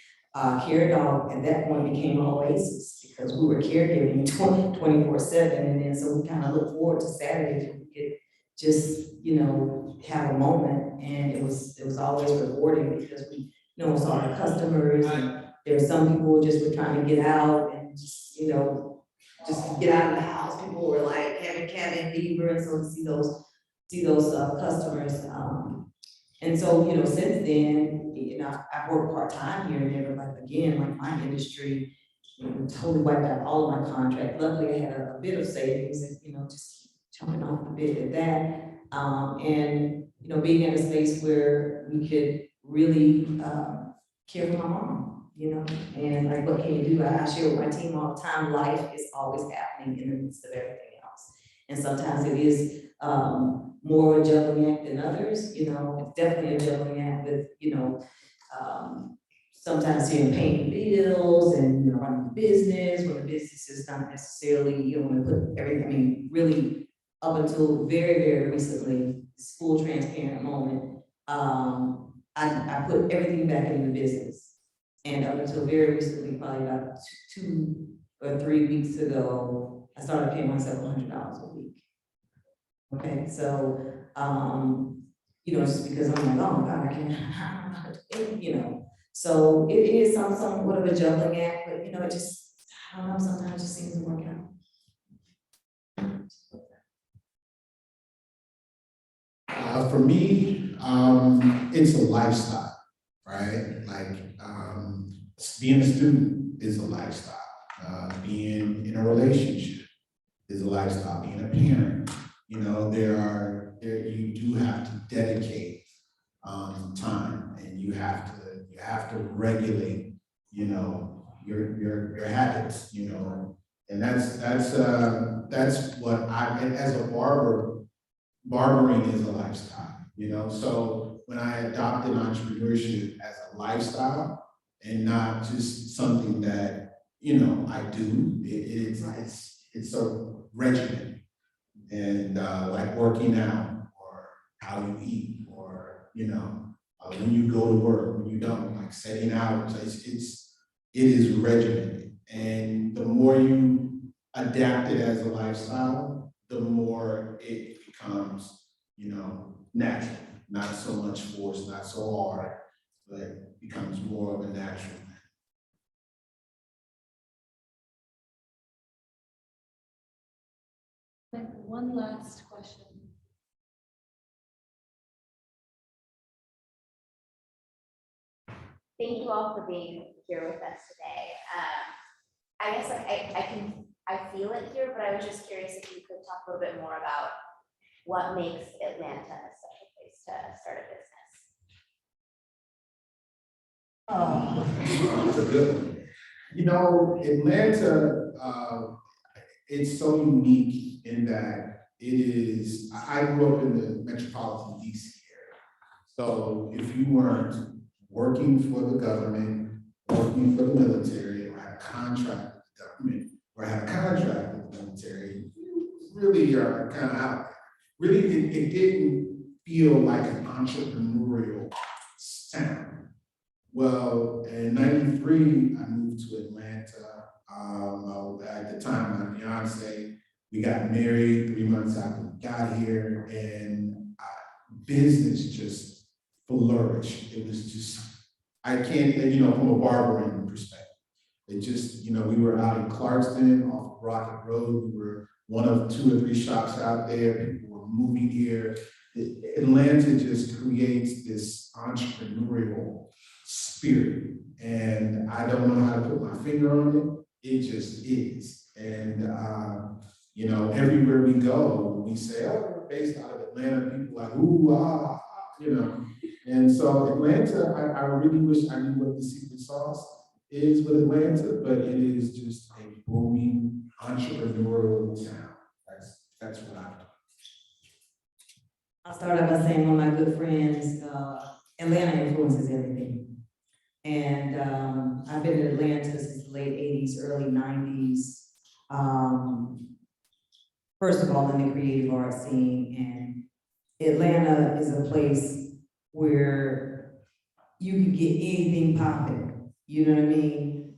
Care Dog at that point became an oasis because we were caregiving 24/7, and then so we kind of look forward to Saturdays when we could just have a moment, and it was always rewarding because we saw our customers, and there were some people just were trying to get out and just get out of the house. People were like having cabin fever, and so to see those customers. And so, since then, I've worked part-time here and there, but like, again, like my industry, totally wiped out all of my contract. Luckily, I had a bit of savings and, just jumping off a bit at that. And, being in a space where we could really care for my mom, and like, what can you do? I share with my team all the time, life is always happening in the midst of everything else. And sometimes it is more a juggling act than others, it's definitely a juggling act with, sometimes paying bills and running the business when the business is not necessarily, you want to put everything, really up until very, very recently, this full transparent moment, I put everything back into the business. And up until very recently, probably about 2 or 3 weeks ago, I started paying myself $100 a week. Okay, so, just because I'm like, oh my God, I can't, so it is somewhat of a juggling act, but it just, I don't know, sometimes it just seems to work out. For me, it's a lifestyle, right? Like, being a student is a lifestyle. Being in a relationship is a lifestyle. Being a parent, you do have to dedicate time, and you have to regulate, your habits, and that's what and as a barber, barbering is a lifestyle, so when I adopted entrepreneurship as a lifestyle and not just something that, I do, it's a regimen and like working out or how you eat or, you know, when you go to work, when you don't, like setting hours, it is regimented. And the more you adapt it as a lifestyle, the more it becomes, you know, natural, not so much forced, not so hard, but it becomes more of a natural thing. Like one last question. Thank you all for being here with us today. I guess I feel it here, but I was just curious if you could talk a little bit more about what makes Atlanta a special place to start a business. Oh, that's a good one. You know, Atlanta, it's so unique in that it is, I grew up in the metropolitan DC area. So if you weren't working for the government, working for the military, or had a contract with the government, or had a contract with the military, you really are kind of out there. Really, it didn't feel like an entrepreneurial town. Well, in '93, I moved to Atlanta. At the time, my fiance, we got married 3 months after we got here, and business just flourished. It was just, I can't, you know, from a barbering perspective. It just, you know, we were out in Clarkston off of Rocket Road. We were one of 2 or 3 shops out there. People were moving here. Atlanta just creates this entrepreneurial spirit, and I don't know how to put my finger on it. It just is. And you know, everywhere we go, we say, "Oh, we're based out of Atlanta." People are like, "Ooh, ah," you know. And so Atlanta, I really wish I knew what the secret sauce is with Atlanta, but it is just a booming entrepreneurial town. That's what I. I'll start out by saying one of my good friends, Atlanta influences everything. And I've been in Atlanta since the late 80s, early 90s. First of all, in the creative arts scene, and Atlanta is a place where you can get anything popping, you know what I mean?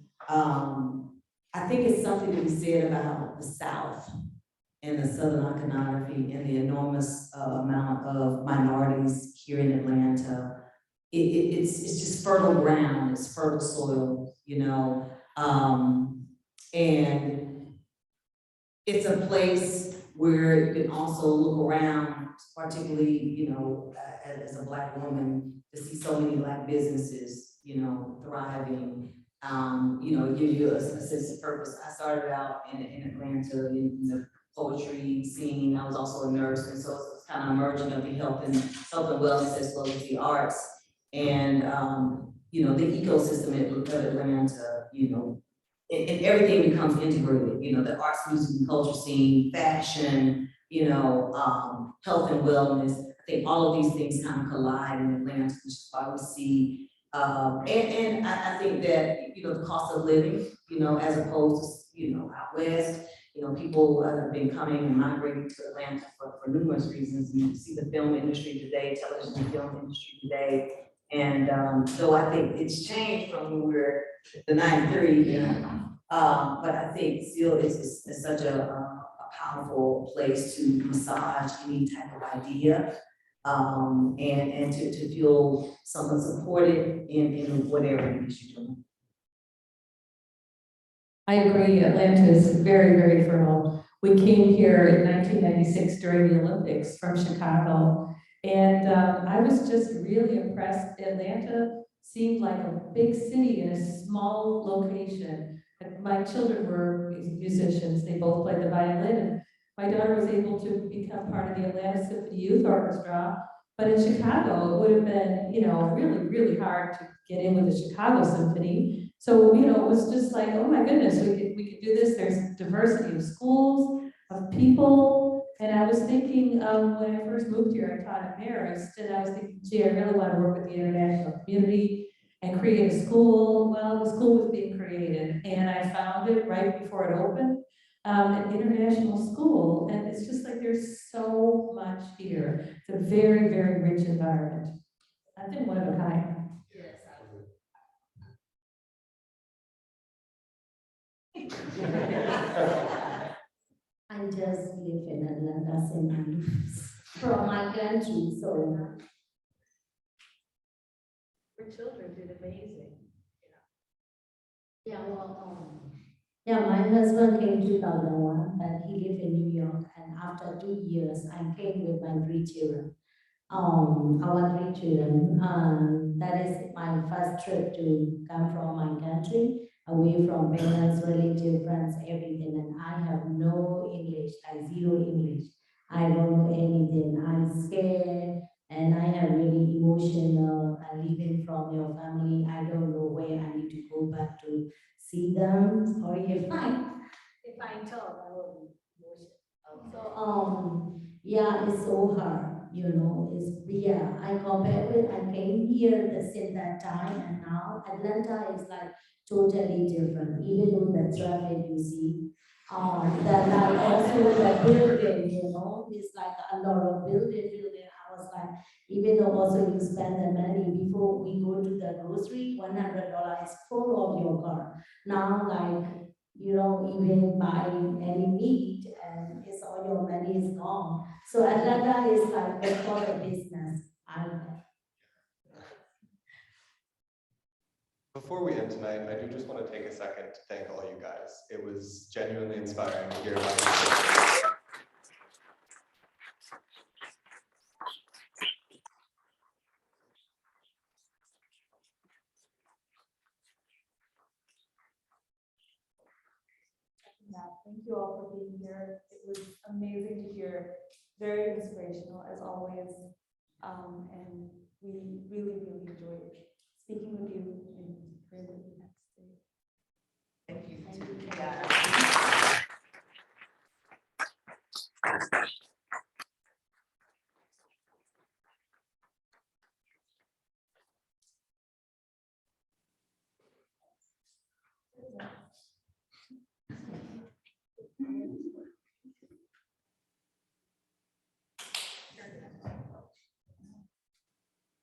I think it's something to be said about the South and the Southern iconography and the enormous amount of minorities here in Atlanta. It's just fertile ground, it's fertile soil, you know, and it's a place where you can also look around, particularly, you know, as a Black woman, to see so many Black businesses, you know, thriving. You know, it gives you a sense of purpose. I started out in Atlanta in the poetry scene. I was also a nurse, and so it's kind of merging of the health and wellness as well as the arts. And you know, the ecosystem of Atlanta, you know, and everything becomes integrated, you know, the arts, music, and culture scene, fashion, you know, health and wellness. I think all of these things kind of collide in Atlanta, which is why we see, and I think that, you know, the cost of living, you know, as opposed to, you know, out west, you know, people have been coming and migrating to Atlanta for numerous reasons. You see the film industry today, television and film industry today. And so I think it's changed from when we were the '93, but I think still it's such a powerful place to massage any type of idea, and to feel somewhat supported in whatever it is you're doing. I agree, Atlanta is very, very fertile. We came here in 1996 during the Olympics from Chicago. And I was just really impressed. Atlanta seemed like a big city in a small location. My children were musicians. They both played the violin. And my daughter was able to become part of the Atlanta Symphony Youth Orchestra. But in Chicago, it would have been, you know, really, really hard to get in with the Chicago Symphony. So, you know, it was just like, oh my goodness, we could do this. There's diversity of schools, of people. And I was thinking, when I first moved here, I taught at Marist, and I was thinking, gee, I really want to work with the international community and create a school. Well, the school was being created, and I found it right before it opened. an international school, and it's just like there's so much here. It's a very, very rich environment. I've been one of a kind. I just live in Atlanta, St. Andrews, from my country, so. Your children did amazing. Yeah, yeah, my husband came 2001, but he lived in New York, and after 2 years, I came with my 3 children. Our 3 children, that is my first trip to come from my country, away from parents, relatives, friends, everything, and I have no English, like zero English. I don't know anything. I'm scared, and I am really emotional. Leaving from your family, I don't know where I need to go back to see them. Sorry if I talk, I will be emotional. So yeah, it's so hard, you know. Yeah. I compare with I came here since that time, and now Atlanta is like totally different. Even though the traffic you see, that like also the building, you know, it's like a lot of building. I was like, even though also you spend the money before we go to the grocery, $100 is full of your car. Now, like, you don't even buy any meat, and it's all your money is gone. So Atlanta is like good for the business. Before we end tonight, I do just want to take a second to thank all you guys. It was genuinely inspiring to hear about you. Yeah, thank you all for being here. It was amazing to hear, very inspirational as always. And we really, really enjoyed speaking with you and hearing what you have to say. Thank you.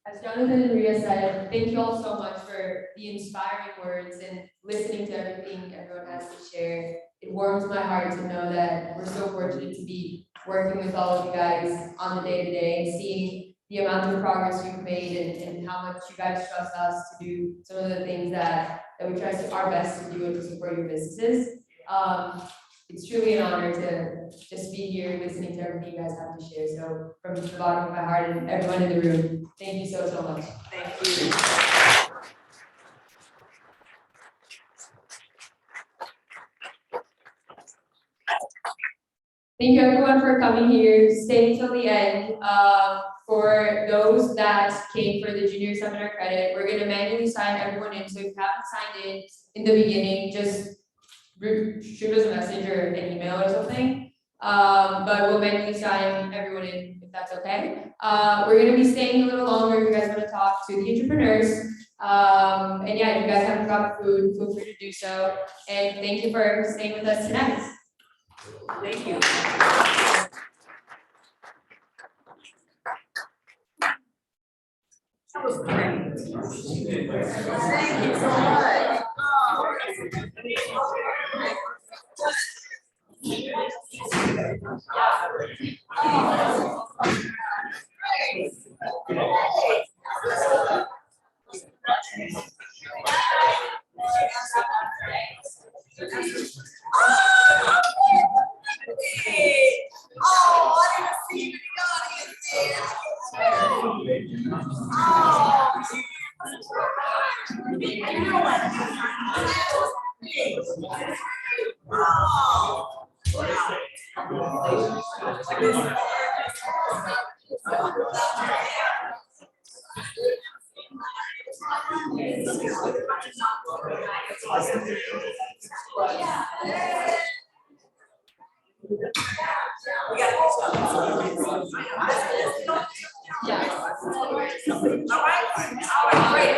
As Jonathan and Rhea said, thank you all so much for the inspiring words and listening to everything everyone has to share. It warms my heart to know that we're so fortunate to be working with all of you guys on the day-to-day and seeing the amount of progress you've made and how much you guys trust us to do some of the things that we try our best to do and to support your businesses. It's truly an honor to just be here listening to everything you guys have to share. So from the bottom of my heart and everyone in the room, thank you so, so much. Thank you. Thank you everyone for coming here, staying till the end. For those that came for the junior seminar credit, we're gonna manually sign everyone in. So if you haven't signed in the beginning, just shoot us a message or an email or something. But we'll manually sign everyone in if that's okay. We're gonna be staying a little longer if you guys want to talk to the entrepreneurs. And yeah, if you guys haven't got food, feel free to do so. And thank you for staying with us tonight. Thank you. That was great. Thank you so much. All right, great.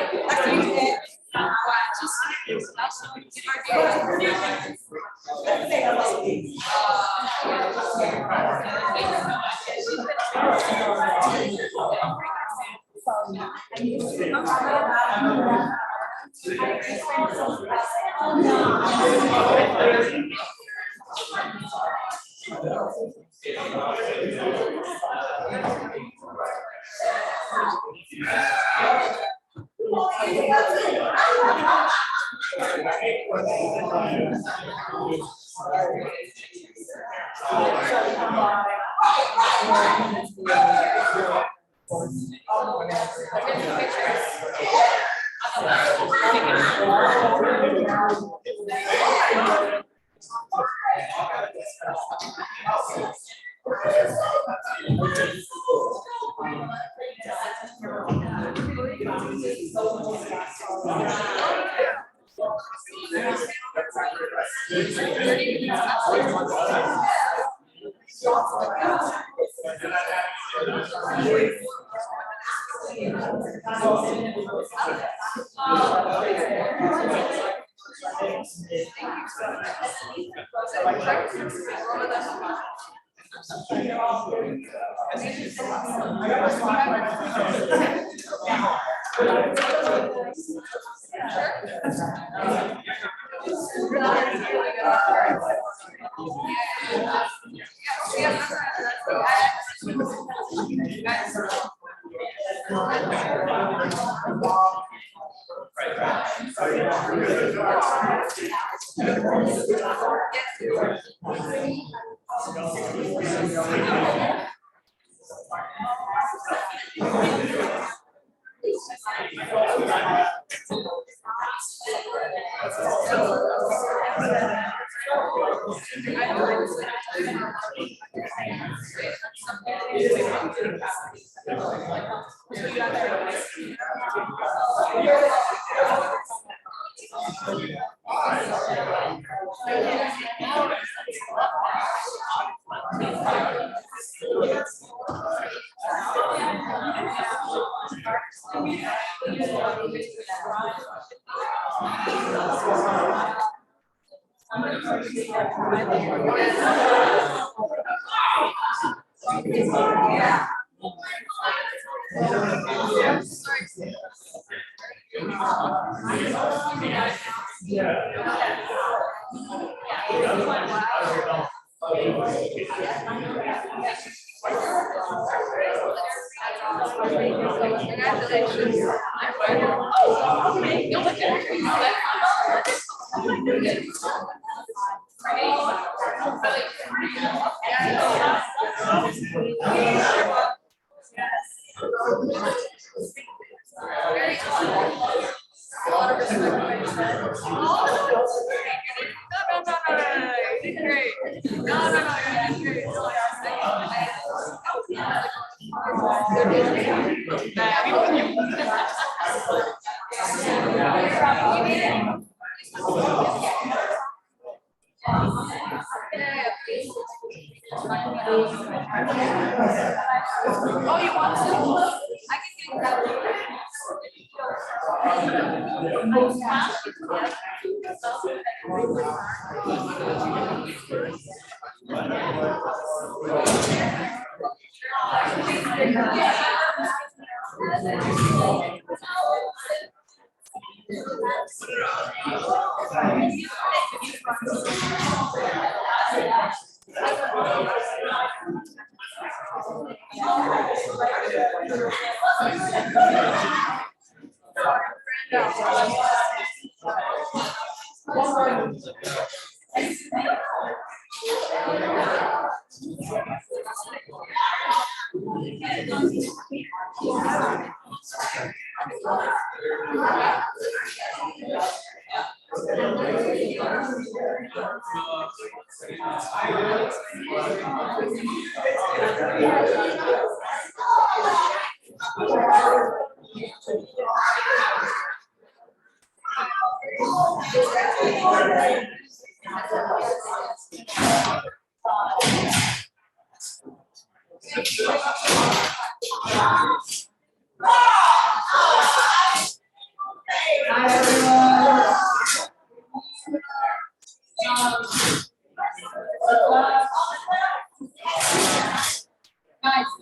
Guys,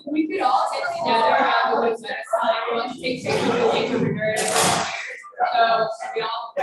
we could all get together around the woods next time. We want to take pictures with the entrepreneurs. So we all.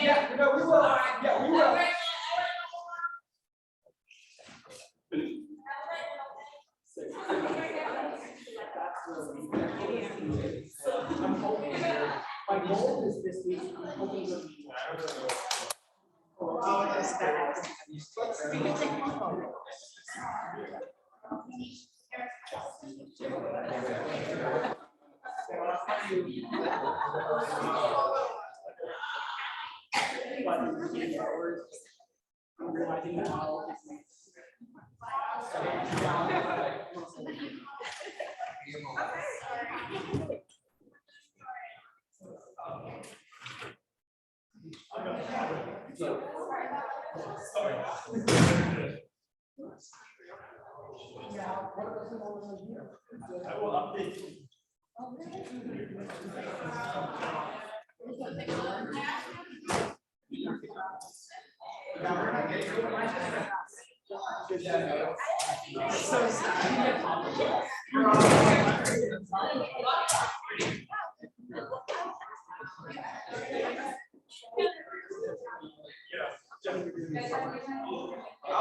Yeah, no, we will. Yeah, we will. I'm hoping, my goal is this week, I'm hoping to be. I'm realizing now. I will update you. So sad.